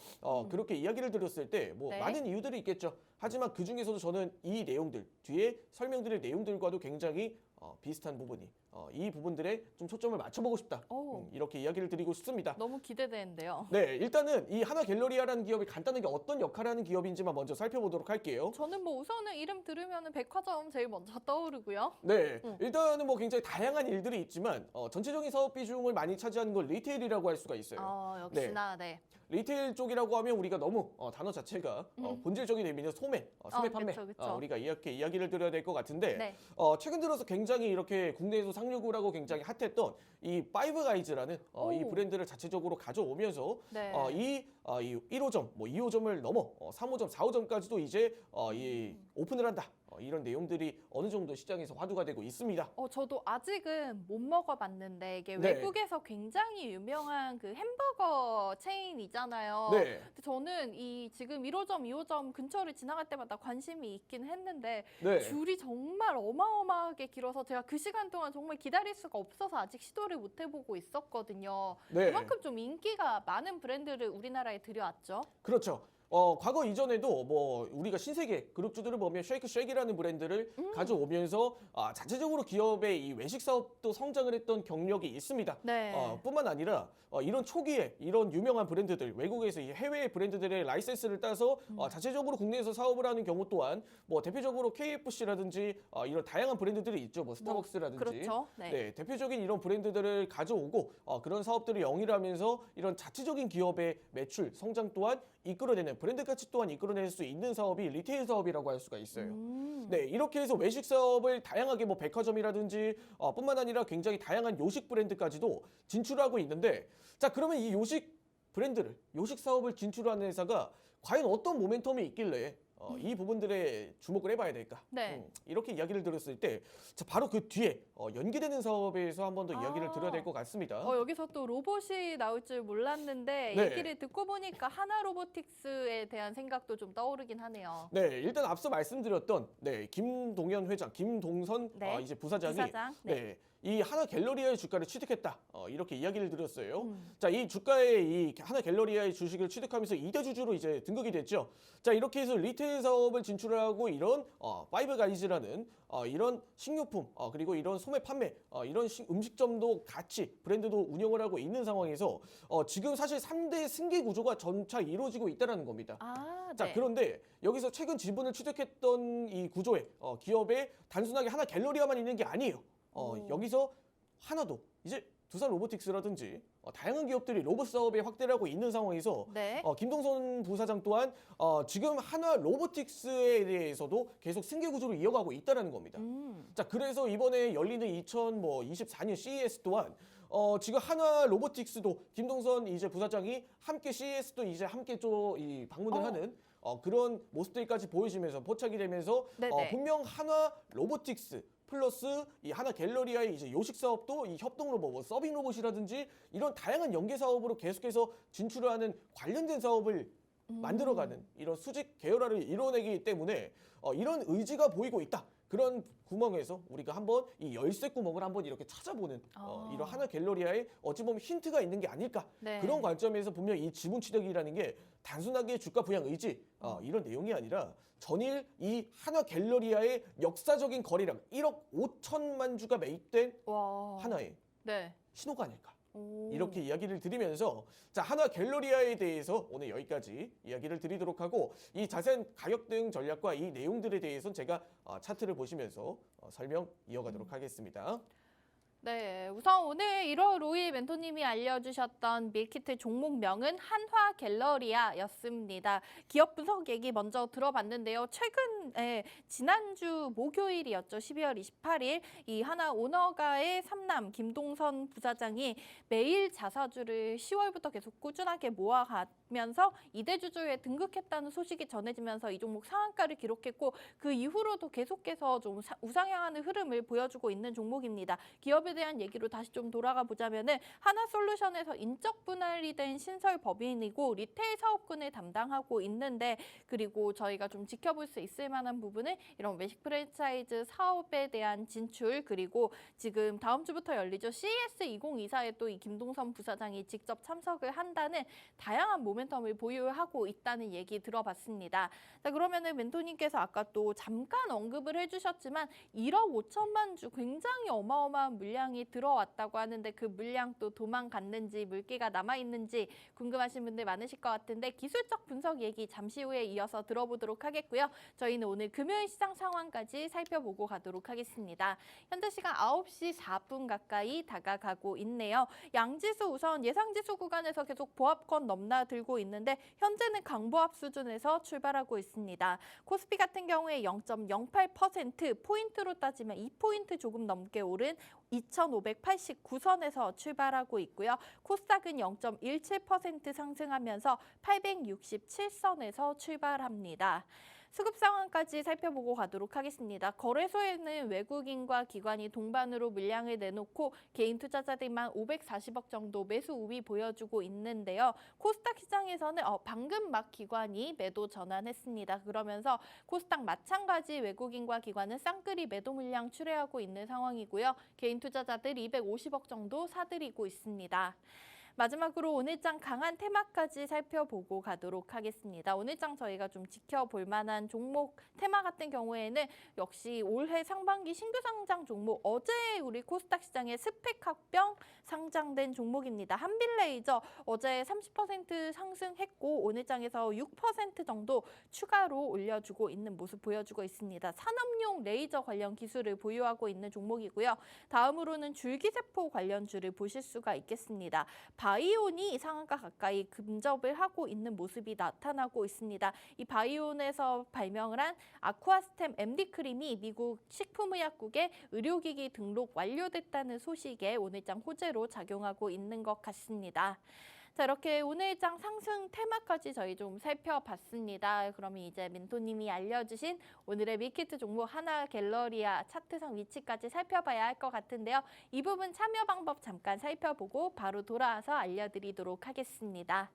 그렇게 이야기를 드렸을 때 뭐 네. 많은 이유들이 있겠죠. 하지만 그 중에서도 저는 이 내용들 뒤에 설명드릴 내용들과도 굉장히 비슷한 부분이 이 부분들에 좀 초점을 맞춰보고 싶다. 오. 이렇게 이야기를 드리고 싶습니다. 너무 기대되는데요. 네, 일단은 이 하나갤러리아라는 기업이 간단하게 어떤 역할을 하는 기업인지만 먼저 살펴보도록 할게요. 저는 뭐 우선은 이름 들으면 백화점 제일 먼저 떠오르고요. 네, 일단은 뭐 굉장히 다양한 일들이 있지만 전체적인 사업 비중을 많이 차지하는 건 리테일이라고 할 수가 있어요. 역시나 네. 리테일 쪽이라고 하면 우리가 너무 단어 자체가 본질적인 의미는 소매 판매 그쵸. 우리가 이렇게 이야기를 드려야 될 것 같은데 네. 최근 들어서 굉장히 이렇게 국내에서 상륙을 하고 굉장히 핫했던 이 파이브 가이즈라는 이 브랜드를 자체적으로 가져오면서 네. 이 1호점, 뭐 2호점을 넘어 3호점, 4호점까지도 이제 이 오픈을 한다. 이런 내용들이 어느 정도 시장에서 화두가 되고 있습니다. 저도 아직은 못 먹어봤는데 이게 네. 외국에서 굉장히 유명한 그 햄버거 체인이잖아요. 네. 근데 저는 이 지금 1호점, 2호점 근처를 지나갈 때마다 관심이 있긴 했는데 네. 줄이 정말 어마어마하게 길어서 제가 그 시간 동안 정말 기다릴 수가 없어서 아직 시도를 못 해보고 있었거든요. 네. 그만큼 좀 인기가 많은 브랜드를 우리나라에 들여왔죠. 그렇죠. 과거 이전에도 뭐 우리가 신세계 그룹주들을 보면 쉐이크쉑이라는 브랜드를 가져오면서 자체적으로 기업의 이 외식 사업도 성장을 했던 경력이 있습니다. 네. 뿐만 아니라 이런 초기에 이런 유명한 브랜드들 외국에서 이 해외 브랜드들의 라이센스를 따서 자체적으로 국내에서 사업을 하는 경우 또한 뭐 대표적으로 KFC라든지 이런 다양한 브랜드들이 있죠. 뭐 스타벅스라든지. 그렇죠. 네. 대표적인 이런 브랜드들을 가져오고 그런 사업들을 영위를 하면서 이런 자체적인 기업의 매출 성장 또한 이끌어내는 브랜드 가치 또한 이끌어낼 수 있는 사업이 리테일 사업이라고 할 수가 있어요. 네, 이렇게 해서 외식 사업을 다양하게 뭐 백화점이라든지 뿐만 아니라 굉장히 다양한 요식 브랜드까지도 진출하고 있는데, 자, 그러면 이 요식 브랜드를 요식 사업을 진출하는 회사가 과연 어떤 모멘텀이 있길래 이 부분들에 주목을 해봐야 될까? 네. 이렇게 이야기를 들었을 때, 자, 바로 그 뒤에 연계되는 사업에서 한 번 더 이야기를 드려야 될 것 같습니다. 여기서 또 로봇이 나올 줄 몰랐는데 네. 얘기를 듣고 보니까 하나 로보틱스에 대한 생각도 좀 떠오르긴 하네요. 네, 일단 앞서 말씀드렸던 김동현 회장, 김동선 네. 이제 부사장이 부사장. 네. 이 하나 갤러리아의 주가를 취득했다. 이렇게 이야기를 드렸어요. 자, 이 주가의 이 하나 갤러리아의 주식을 취득하면서 2대 주주로 이제 등극이 됐죠. 자, 이렇게 해서 리테일 사업을 진출하고 이런 파이브 가이즈라는 이런 식료품 그리고 이런 소매 판매 이런 음식점도 같이 브랜드도 운영을 하고 있는 상황에서 지금 사실 3대 승계 구조가 점차 이루어지고 있다는 겁니다. 자, 네. 그런데 여기서 최근 지분을 취득했던 이 구조에 기업에 단순하게 하나 갤러리아만 있는 게 아니에요. 여기서 하나도 이제 두산 로보틱스라든지 다양한 기업들이 로봇 사업에 확대를 하고 있는 상황에서 네. 김동선 부사장 또한 지금 하나 로보틱스에 대해서도 계속 승계 구조를 이어가고 있다는 겁니다. 자, 그래서 이번에 열리는 2024년 CES 또한 지금 하나 로보틱스도 김동선 이제 부사장이 함께 CES도 이제 함께 이 방문을 하는 그런 모습들까지 보여지면서 포착이 되면서 네네. 분명 하나 로보틱스 플러스 이 하나 갤러리아의 이제 요식 사업도 이 협동 로봇, 뭐 서빙 로봇이라든지 이런 다양한 연계 사업으로 계속해서 진출을 하는 관련된 사업을 만들어가는 이런 수직 계열화를 이뤄내기 때문에 이런 의지가 보이고 있다. 그런 구멍에서 우리가 한번 이 열쇠 구멍을 한번 이렇게 찾아보는 이런 하나 갤러리아에 어찌 보면 힌트가 있는 게 아닐까. 네. 그런 관점에서 분명 이 지분 취득이라는 게 단순하게 주가 부양 의지 이런 내용이 아니라 전일 이 하나 갤러리아의 역사적인 거래량 1억 5천만 주가 매입된 와. 하나의 네. 신호가 아닐까. 오. 이렇게 이야기를 드리면서 자, 하나 갤러리아에 대해서 오늘 여기까지 이야기를 드리도록 하고 이 자세한 가격 등 전략과 이 내용들에 대해서는 제가 차트를 보시면서 설명 이어가도록 하겠습니다. 네, 우선 오늘 1월 5일 멘토님이 알려주셨던 밀키트 종목명은 한화 갤러리아였습니다. 기업 분석 얘기 먼저 들어봤는데요. 최근에 지난주 목요일이었죠. 12월 28일 이 하나 오너가의 삼남 김동선 부사장이 매일 자사주를 10월부터 계속 꾸준하게 모아가면서 2대 주주에 등극했다는 소식이 전해지면서 이 종목 상한가를 기록했고 그 이후로도 계속해서 좀 우상향하는 흐름을 보여주고 있는 종목입니다. 기업에 대한 얘기로 다시 좀 돌아가 보자면은 하나솔루션에서 인적 분할이 된 신설 법인이고 리테일 사업군을 담당하고 있는데 그리고 저희가 좀 지켜볼 수 있을 만한 부분은 이런 외식 프랜차이즈 사업에 대한 진출 그리고 지금 다음 주부터 열리죠. CES 2024에 또 이 김동선 부사장이 직접 참석을 한다는 다양한 모멘텀을 보유하고 있다는 얘기 들어봤습니다. 자, 그러면은 멘토님께서 아까 또 잠깐 언급을 해주셨지만 1억 5천만 주 굉장히 어마어마한 물량이 들어왔다고 하는데 그 물량 또 도망갔는지 물기가 남아있는지 궁금하신 분들 많으실 것 같은데 기술적 분석 얘기 잠시 후에 이어서 들어보도록 하겠고요. 저희는 오늘 금요일 시장 상황까지 살펴보고 가도록 하겠습니다. 현재 시간 9시 4분 가까이 다가가고 있네요. 양지수 우선 예상지수 구간에서 계속 보합권 넘나들고 있는데 현재는 강보합 수준에서 출발하고 있습니다. 코스피 같은 경우에 0.08% 포인트로 따지면 2포인트 조금 넘게 오른 2,589선에서 출발하고 있고요. 코스닥은 0.17% 상승하면서 867선에서 출발합니다. 수급 상황까지 살펴보고 가도록 하겠습니다. 거래소에는 외국인과 기관이 동반으로 물량을 내놓고 개인 투자자들만 540억 정도 매수 우위 보여주고 있는데요. 코스닥 시장에서는 방금 막 기관이 매도 전환했습니다. 그러면서 코스닥 마찬가지 외국인과 기관은 쌍끌이 매도 물량 출회하고 있는 상황이고요. 개인 투자자들 250억 정도 사들이고 있습니다. 마지막으로 오늘장 강한 테마까지 살펴보고 가도록 하겠습니다. 오늘장 저희가 좀 지켜볼 만한 종목 테마 같은 경우에는 역시 올해 상반기 신규 상장 종목, 어제 우리 코스닥 시장에 스펙합병 상장된 종목입니다. 한빌레이저 어제 30% 상승했고 오늘장에서 6% 정도 추가로 올려주고 있는 모습 보여주고 있습니다. 산업용 레이저 관련 기술을 보유하고 있는 종목이고요. 다음으로는 줄기세포 관련주를 보실 수가 있겠습니다. 바이온이 상한가 가까이 근접을 하고 있는 모습이 나타나고 있습니다. 이 바이온에서 발명을 한 아쿠아스템 MD 크림이 미국 식품의약국에 의료기기 등록 완료됐다는 소식에 오늘장 호재로 작용하고 있는 것 같습니다. 자, 이렇게 오늘장 상승 테마까지 저희 좀 살펴봤습니다. 그러면 이제 멘토님이 알려주신 오늘의 밀키트 종목 하나갤러리아 차트상 위치까지 살펴봐야 할 것 같은데요. 이 부분 참여 방법 잠깐 살펴보고 바로 돌아와서 알려드리도록 하겠습니다.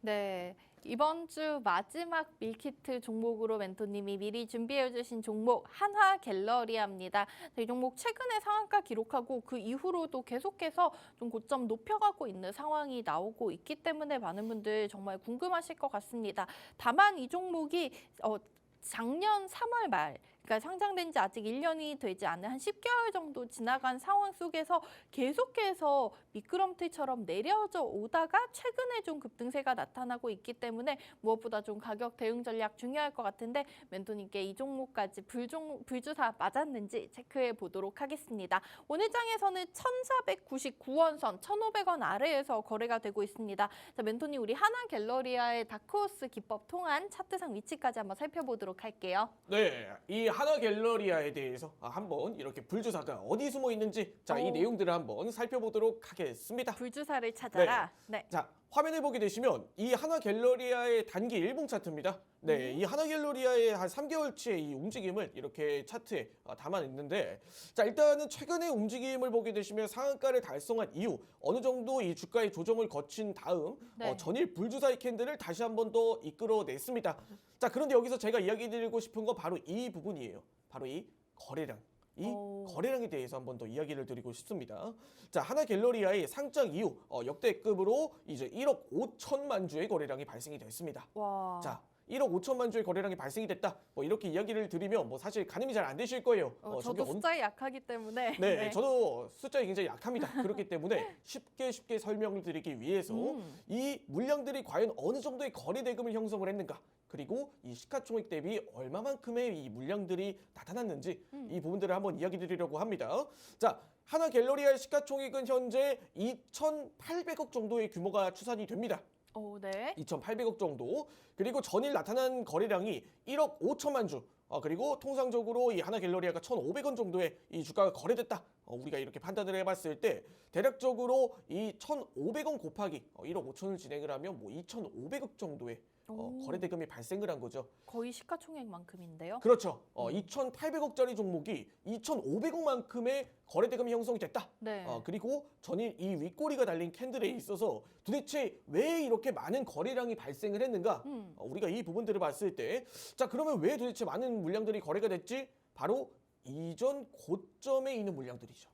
네, 이번 주 마지막 밀키트 종목으로 멘토님이 미리 준비해 주신 종목 한화갤러리아입니다. 이 종목 최근에 상한가 기록하고 그 이후로도 계속해서 좀 고점 높여가고 있는 상황이 나오고 있기 때문에 많은 분들 정말 궁금하실 것 같습니다. 다만 이 종목이 작년 3월 말, 그러니까 상장된 지 아직 1년이 되지 않은 한 10개월 정도 지나간 상황 속에서 계속해서 미끄럼틀처럼 내려져 오다가 최근에 좀 급등세가 나타나고 있기 때문에 무엇보다 좀 가격 대응 전략 중요할 것 같은데 멘토님께 이 종목까지 불주사 맞았는지 체크해 보도록 하겠습니다. 오늘 장에서는 1,499원 선, 1,500원 아래에서 거래가 되고 있습니다. 자, 멘토님 우리 하나갤러리아의 다크호스 기법 통한 차트상 위치까지 한번 살펴보도록 할게요. 네, 이 하나갤러리아에 대해서 한번 이렇게 불주사가 어디 숨어 있는지 이 내용들을 한번 살펴보도록 하겠습니다. 불주사를 찾아라. 네. 자, 화면을 보게 되시면 이 하나갤러리아의 단기 일봉 차트입니다. 네, 이 하나갤러리아의 한 3개월치의 이 움직임을 이렇게 차트에 담아냈는데, 자, 일단은 최근의 움직임을 보게 되시면 상한가를 달성한 이후 어느 정도 이 주가의 조정을 거친 다음 네. 전일 불주사의 캔들을 다시 한 번 더 이끌어냈습니다. 자, 그런데 여기서 제가 이야기 드리고 싶은 건 바로 이 부분이에요. 바로 이 거래량. 이 거래량에 대해서 한 번 더 이야기를 드리고 싶습니다. 자, 하나갤러리아의 상장 이후 역대급으로 이제 1억 5천만 주의 거래량이 발생이 됐습니다. 와. 자, 1억 5천만 주의 거래량이 발생이 됐다. 이렇게 이야기를 드리면 사실 가늠이 잘 안 되실 거예요. 저도 숫자에 약하기 때문에. 네, 저도 숫자에 굉장히 약합니다. 그렇기 때문에 쉽게 설명을 드리기 위해서 이 물량들이 과연 어느 정도의 거래 대금을 형성을 했는가, 그리고 이 시가총액 대비 얼마만큼의 이 물량들이 나타났는지 이 부분들을 한번 이야기 드리려고 합니다. 자, 하나갤러리아의 시가총액은 현재 2,800억 정도의 규모가 추산이 됩니다. 네. 2,800억 정도. 그리고 전일 나타난 거래량이 1억 5천만 주. 그리고 통상적으로 이 하나갤러리아가 1,500원 정도의 이 주가가 거래됐다. 우리가 이렇게 판단을 해봤을 때 대략적으로 이 1,500원 곱하기 1억 5천을 진행을 하면 2,500억 정도의 거래 대금이 발생을 한 거죠. 거의 시가총액만큼인데요. 그렇죠. 2,800억짜리 종목이 2,500억만큼의 거래 대금이 형성이 됐다. 네. 그리고 전일 이 윗꼬리가 달린 캔들에 있어서 도대체 왜 이렇게 많은 거래량이 발생을 했는가? 우리가 이 부분들을 봤을 때, 자, 그러면 왜 도대체 많은 물량들이 거래가 됐지? 바로 이전 고점에 있는 물량들이죠.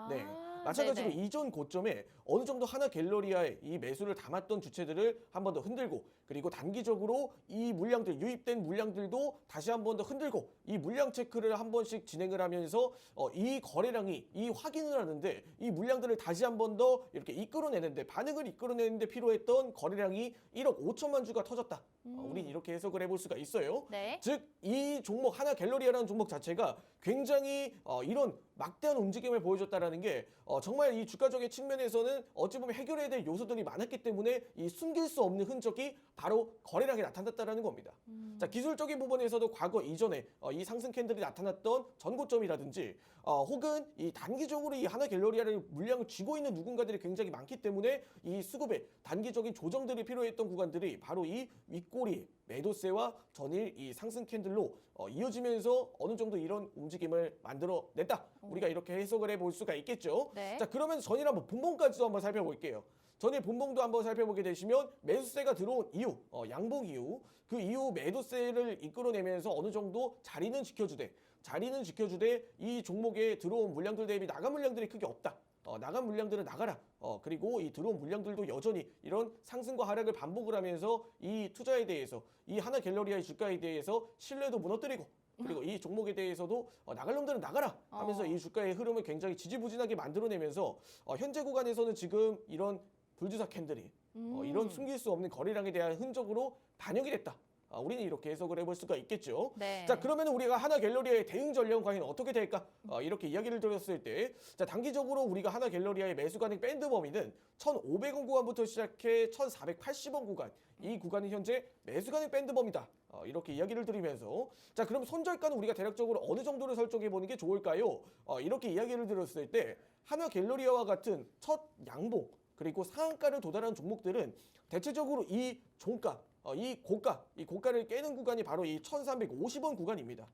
네. 마찬가지로 네네. 이전 고점에 어느 정도 하나갤러리아의 이 매수를 담았던 주체들을 한 번 더 흔들고 그리고 단기적으로 이 물량들 유입된 물량들도 다시 한 번 더 흔들고 이 물량 체크를 한 번씩 진행을 하면서 이 거래량이 이 확인을 하는데 이 물량들을 다시 한 번 더 이렇게 이끌어내는데 반응을 이끌어내는데 필요했던 거래량이 1억 5천만 주가 터졌다. 우린 이렇게 해석을 해볼 수가 있어요. 네. 즉 이 종목 하나갤러리아라는 종목 자체가 굉장히 이런 막대한 움직임을 보여줬다라는 게 정말 이 주가적인 측면에서는 어찌 보면 해결해야 될 요소들이 많았기 때문에 이 숨길 수 없는 흔적이 바로 거래량에 나타났다라는 겁니다. 자, 기술적인 부분에서도 과거 이전에 이 상승 캔들이 나타났던 전고점이라든지 혹은 이 단기적으로 이 하나갤러리아를 물량을 쥐고 있는 누군가들이 굉장히 많기 때문에 이 수급에 단기적인 조정들이 필요했던 구간들이 바로 이 윗꼬리 매도세와 전일 이 상승 캔들로 이어지면서 어느 정도 이런 움직임을 만들어냈다. 우리가 이렇게 해석을 해볼 수가 있겠죠. 네. 자, 그러면 전일 한번 분봉까지도 한번 살펴볼게요. 전일 분봉도 한번 살펴보게 되시면 매수세가 들어온 이후, 양봉 이후 그 이후 매도세를 이끌어내면서 어느 정도 자리는 지켜주되 이 종목에 들어온 물량들 대비 나간 물량들이 크게 없다. 나간 물량들은 나가라. 그리고 이 들어온 물량들도 여전히 이런 상승과 하락을 반복을 하면서 이 투자에 대해서 이 하나갤러리아의 주가에 대해서 신뢰도 무너뜨리고 그리고 이 종목에 대해서도 나갈 놈들은 나가라 하면서 이 주가의 흐름을 굉장히 지지부진하게 만들어내면서 현재 구간에서는 지금 이런 불주사 캔들이 이런 숨길 수 없는 거래량에 대한 흔적으로 반영이 됐다. 우리는 이렇게 해석을 해볼 수가 있겠죠. 네. 자, 그러면 우리가 하나갤러리아의 대응 전략은 과연 어떻게 될까? 이렇게 이야기를 드렸을 때, 자, 단기적으로 우리가 하나갤러리아의 매수 가능 밴드 범위는 1,500원 구간부터 시작해 1,480원 구간. 이 구간이 현재 매수 가능 밴드 범위다. 이렇게 이야기를 드리면서, 자, 그럼 손절가는 우리가 대략적으로 어느 정도를 설정해 보는 게 좋을까요? 이렇게 이야기를 드렸을 때, 하나갤러리아와 같은 첫 양봉 그리고 상한가를 도달한 종목들은 대체적으로 이 종가 이 고가를 깨는 구간이 바로 이 1,350원 구간입니다.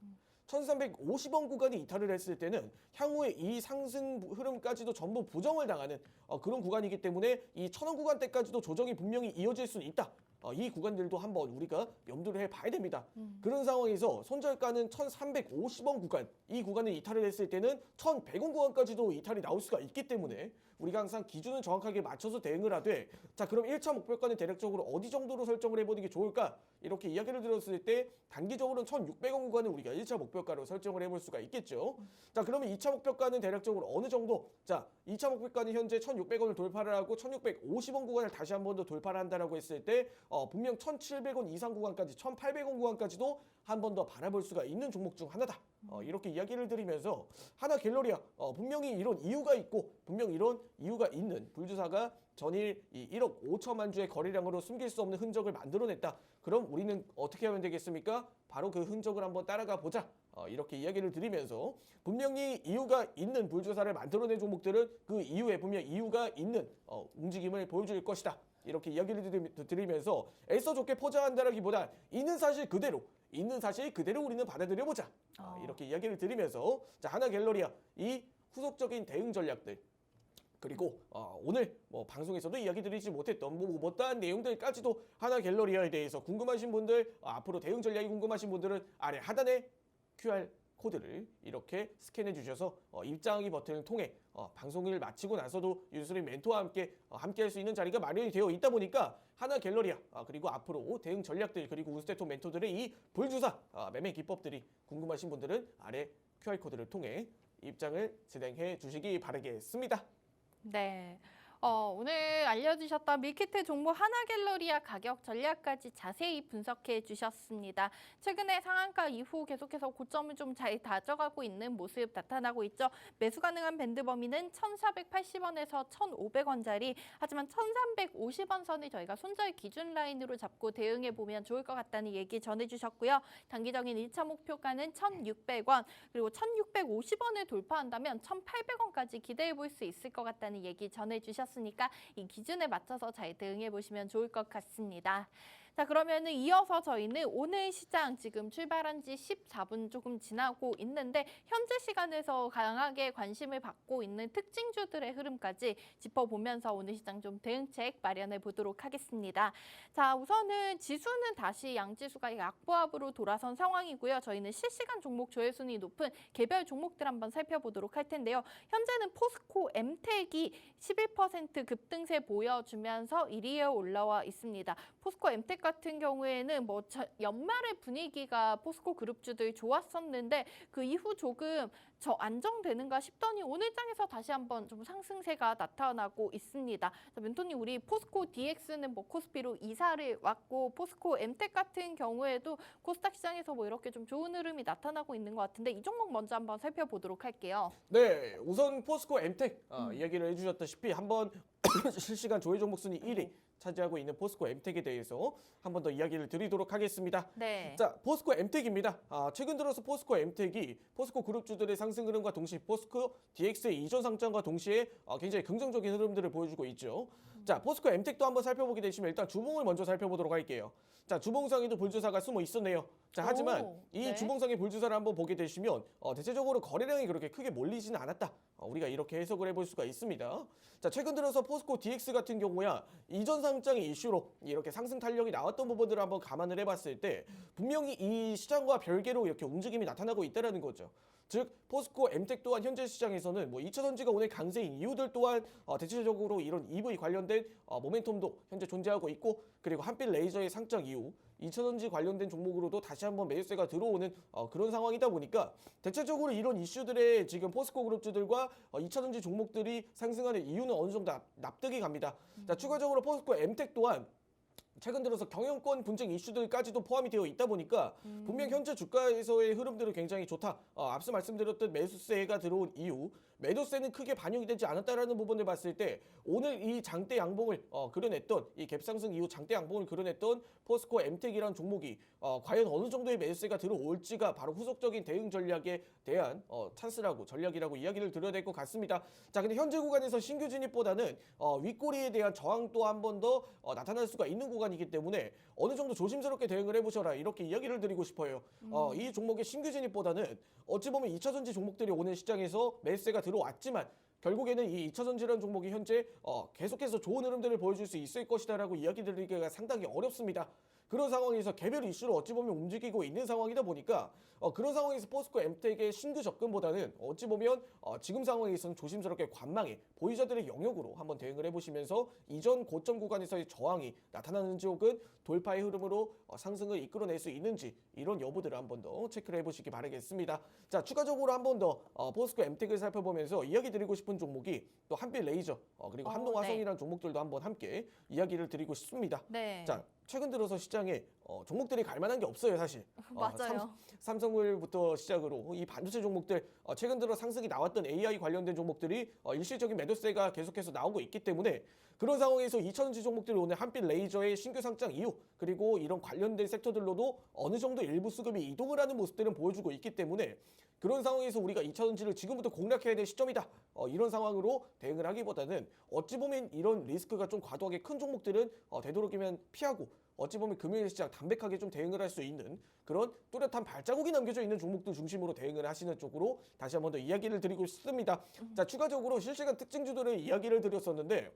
1,350원 구간이 이탈을 했을 때는 향후에 이 상승 흐름까지도 전부 부정을 당하는 그런 구간이기 때문에 이 1,000원 구간대까지도 조정이 분명히 이어질 수는 있다. 이 구간들도 한번 우리가 염두를 해봐야 됩니다. 그런 상황에서 손절가는 1,350원 구간, 이 구간을 이탈을 했을 때는 1,100원 구간까지도 이탈이 나올 수가 있기 때문에 우리가 항상 기준을 정확하게 맞춰서 대응을 하되, 자, 그럼 1차 목표가는 대략적으로 어디 정도로 설정을 해보는 게 좋을까? 이렇게 이야기를 드렸을 때 단기적으로는 1,600원 구간을 우리가 1차 목표가로 설정을 해볼 수가 있겠죠. 자, 그러면 2차 목표가는 대략적으로 어느 정도? 자, 2차 목표가는 현재 1,600원을 돌파를 하고 1,650원 구간을 다시 한 번 더 돌파를 한다라고 했을 때 분명 1,700원 이상 구간까지 1,800원 구간까지도 한 번 더 바라볼 수가 있는 종목 중 하나다. 이렇게 이야기를 드리면서 하나갤러리아 분명히 이런 이유가 있고 분명 이런 이유가 있는 불주사가 전일 이 1억 5천만 주의 거래량으로 숨길 수 없는 흔적을 만들어냈다. 그럼 우리는 어떻게 하면 되겠습니까? 바로 그 흔적을 한번 따라가 보자. 이렇게 이야기를 드리면서 분명히 이유가 있는 불주사를 만들어낸 종목들은 그 이후에 분명 이유가 있는 움직임을 보여줄 것이다. 이렇게 이야기를 드리면서 애써 좋게 포장한다라기보다 있는 사실 그대로 우리는 받아들여보자. 이렇게 이야기를 드리면서 자, 하나갤러리아 이 후속적인 대응 전략들 그리고 오늘 방송에서도 이야기 드리지 못했던 못다한 내용들까지도 하나갤러리아에 대해서 궁금하신 분들 앞으로 대응 전략이 궁금하신 분들은 아래 하단에 QR 코드를 이렇게 스캔해 주셔서 입장하기 버튼을 통해 방송을 마치고 나서도 윤수림 멘토와 함께 할 수 있는 자리가 마련이 되어 있다 보니까 하나갤러리아 그리고 앞으로 대응 전략들 그리고 운스테톤 멘토들의 이 불주사 매매 기법들이 궁금하신 분들은 아래 QR 코드를 통해 입장을 진행해 주시기 바라겠습니다. 네. 오늘 알려주셨던 밀키트 종목 하나갤러리아 가격 전략까지 자세히 분석해 주셨습니다. 최근에 상한가 이후 계속해서 고점을 좀 잘 다져가고 있는 모습 나타나고 있죠. 매수 가능한 밴드 범위는 1,480원에서 1,500원짜리, 하지만 1,350원 선을 저희가 손절 기준 라인으로 잡고 대응해 보면 좋을 것 같다는 얘기 전해주셨고요. 단기적인 1차 목표가는 1,600원, 그리고 1,650원을 돌파한다면 1,800원까지 기대해 볼 수 있을 것 같다는 얘기 전해주셨습니다. 으니까 이 기준에 맞춰서 잘 대응해 보시면 좋을 것 같습니다. 자, 그러면은 이어서 저희는 오늘 시장 지금 출발한 지 14분 조금 지나고 있는데 현재 시간에서 강하게 관심을 받고 있는 특징주들의 흐름까지 짚어보면서 오늘 시장 좀 대응책 마련해 보도록 하겠습니다. 자, 우선은 지수는 다시 양지수가 약보합으로 돌아선 상황이고요. 저희는 실시간 종목 조회순위 높은 개별 종목들 한번 살펴보도록 할 텐데요. 현재는 포스코 엠텍이 11% 급등세 보여주면서 1위에 올라와 있습니다. 포스코 엠텍 같은 경우에는 뭐 연말의 분위기가 포스코 그룹주들 좋았었는데 그 이후 조금 안정되는가 싶더니 오늘 장에서 다시 한번 좀 상승세가 나타나고 있습니다. 자, 멘토님, 우리 포스코 DX는 뭐 코스피로 이사를 왔고 포스코 엠텍 같은 경우에도 코스닥 시장에서 뭐 이렇게 좀 좋은 흐름이 나타나고 있는 것 같은데 이 종목 먼저 한번 살펴보도록 할게요. 네, 우선 포스코 엠텍 이야기를 해주셨다시피 한번 실시간 조회 종목 순위 1위 차지하고 있는 포스코 엠텍에 대해서 한 번 더 이야기를 드리도록 하겠습니다. 네. 자, 포스코 엠텍입니다. 최근 들어서 포스코 엠텍이 포스코 그룹주들의 상승 흐름과 동시에 포스코 DX의 이전 상장과 동시에 굉장히 긍정적인 흐름들을 보여주고 있죠. 자, 포스코 엠텍도 한번 살펴보게 되시면 일단 주봉을 먼저 살펴보도록 할게요. 자, 주봉상에도 불주사가 숨어 있었네요. 자, 하지만 이 네. 주봉상의 불주사를 한번 보게 되시면 대체적으로 거래량이 그렇게 크게 몰리지는 않았다. 우리가 이렇게 해석을 해볼 수가 있습니다. 자, 최근 들어서 포스코 DX 같은 경우야 이전 상장의 이슈로 이렇게 상승 탄력이 나왔던 부분들을 한번 감안을 해봤을 때 분명히 이 시장과 별개로 이렇게 움직임이 나타나고 있다는 거죠. 즉 포스코 엠텍 또한 현재 시장에서는 뭐 2차전지가 오늘 강세인 이유들 또한 대체적으로 이런 EV 관련된 모멘텀도 현재 존재하고 있고 그리고 한빛 레이저의 상장 이후 2차전지 관련된 종목으로도 다시 한번 매수세가 들어오는 그런 상황이다 보니까 대체적으로 이런 이슈들에 지금 포스코 그룹주들과 2차전지 종목들이 상승하는 이유는 어느 정도 납득이 갑니다. 자, 추가적으로 포스코 엠텍 또한 최근 들어서 경영권 분쟁 이슈들까지도 포함이 되어 있다 보니까 분명 현재 주가에서의 흐름들은 굉장히 좋다. 앞서 말씀드렸던 매수세가 들어온 이후 매도세는 크게 반영이 되지 않았다라는 부분을 봤을 때 오늘 이 장대 양봉을 그려냈던 이 갭상승 이후 장대 양봉을 그려냈던 포스코 엠텍이라는 종목이 과연 어느 정도의 매수세가 들어올지가 바로 후속적인 대응 전략에 대한 찬스라고 전략이라고 이야기를 드려야 될 것 같습니다. 자, 근데 현재 구간에서 신규 진입보다는 윗꼬리에 대한 저항도 한 번 더 나타날 수가 있는 구간이기 때문에 어느 정도 조심스럽게 대응을 해보셔라 이렇게 이야기를 드리고 싶어요. 이 종목의 신규 진입보다는 어찌 보면 2차전지 종목들이 오늘 시장에서 매수세가 들어왔지만 결국에는 이 2차전지라는 종목이 현재 계속해서 좋은 흐름들을 보여줄 수 있을 것이다라고 이야기 드리기가 상당히 어렵습니다. 그런 상황에서 개별 이슈로 어찌 보면 움직이고 있는 상황이다 보니까 그런 상황에서 포스코 엠텍의 신규 접근보다는 어찌 보면 지금 상황에서는 조심스럽게 관망에 보유자들의 영역으로 한번 대응을 해보시면서 이전 고점 구간에서의 저항이 나타나는지 혹은 돌파의 흐름으로 상승을 이끌어낼 수 있는지 이런 여부들을 한번 더 체크를 해보시기 바라겠습니다. 자, 추가적으로 한 번 더 포스코 엠텍을 살펴보면서 이야기 드리고 싶은 종목이 또 한빛 레이저 그리고 한동화성이라는 종목들도 한번 함께 이야기를 드리고 싶습니다. 네. 자, 최근 들어서 시장에 종목들이 갈만한 게 없어요, 사실. 맞아요. 삼성물부터 시작으로 이 반도체 종목들 최근 들어 상승이 나왔던 AI 관련된 종목들이 일시적인 매도세가 계속해서 나오고 있기 때문에 그런 상황에서 2차전지 종목들이 오늘 한빛 레이저의 신규 상장 이후 그리고 이런 관련된 섹터들로도 어느 정도 일부 수급이 이동을 하는 모습들은 보여주고 있기 때문에 그런 상황에서 우리가 2차전지를 지금부터 공략해야 될 시점이다. 이런 상황으로 대응을 하기보다는 어찌 보면 이런 리스크가 좀 과도하게 큰 종목들은 되도록이면 피하고 어찌 보면 금요일 시장 담백하게 좀 대응을 할 수 있는 그런 뚜렷한 발자국이 남겨져 있는 종목들 중심으로 대응을 하시는 쪽으로 다시 한 번 더 이야기를 드리고 싶습니다. 자, 추가적으로 실시간 특징주들을 이야기를 드렸었는데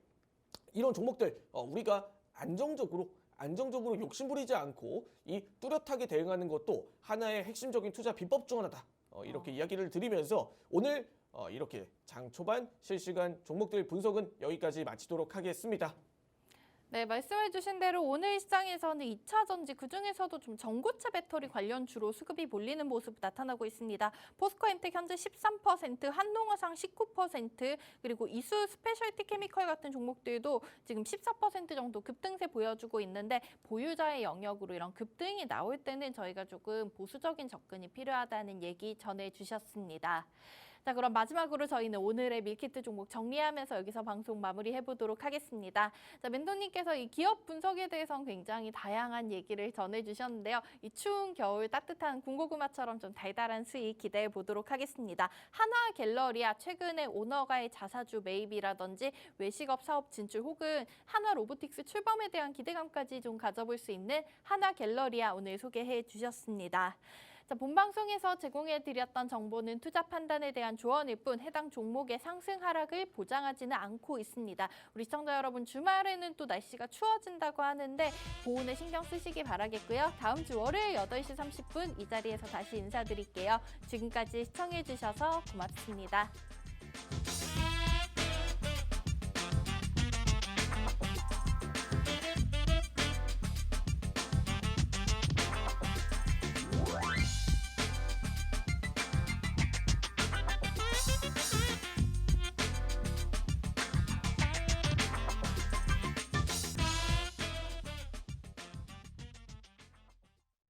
이런 종목들 우리가 안정적으로 욕심부리지 않고 이 뚜렷하게 대응하는 것도 하나의 핵심적인 투자 비법 중 하나다. 이렇게 이야기를 드리면서 오늘 이렇게 장 초반 실시간 종목들 분석은 여기까지 마치도록 하겠습니다. 네, 말씀해주신 대로 오늘 시장에서는 2차전지 그중에서도 좀 전고체 배터리 관련 주로 수급이 몰리는 모습 나타나고 있습니다. 포스코엠텍 현재 13%, 한동화상 19%, 그리고 이수 스페셜티 케미컬 같은 종목들도 지금 14% 정도 급등세 보여주고 있는데 보유자의 영역으로 이런 급등이 나올 때는 저희가 조금 보수적인 접근이 필요하다는 얘기 전해주셨습니다. 자, 그럼 마지막으로 저희는 오늘의 밀키트 종목 정리하면서 여기서 방송 마무리해보도록 하겠습니다. 자, 멘토님께서 이 기업 분석에 대해서는 굉장히 다양한 얘기를 전해주셨는데요. 이 추운 겨울 따뜻한 군고구마처럼 좀 달달한 수익 기대해 보도록 하겠습니다. 하나 갤러리아 최근에 오너가의 자사주 매입이라든지 외식업 사업 진출 혹은 하나 로보틱스 출범에 대한 기대감까지 좀 가져볼 수 있는 하나 갤러리아 오늘 소개해 주셨습니다. 자, 본 방송에서 제공해드렸던 정보는 투자 판단에 대한 조언일 뿐 해당 종목의 상승 하락을 보장하지는 않고 있습니다. 우리 시청자 여러분 주말에는 또 날씨가 추워진다고 하는데 보온에 신경 쓰시기 바라겠고요. 다음 주 월요일 8시 30분 이 자리에서 다시 인사드릴게요. 지금까지 시청해주셔서 고맙습니다.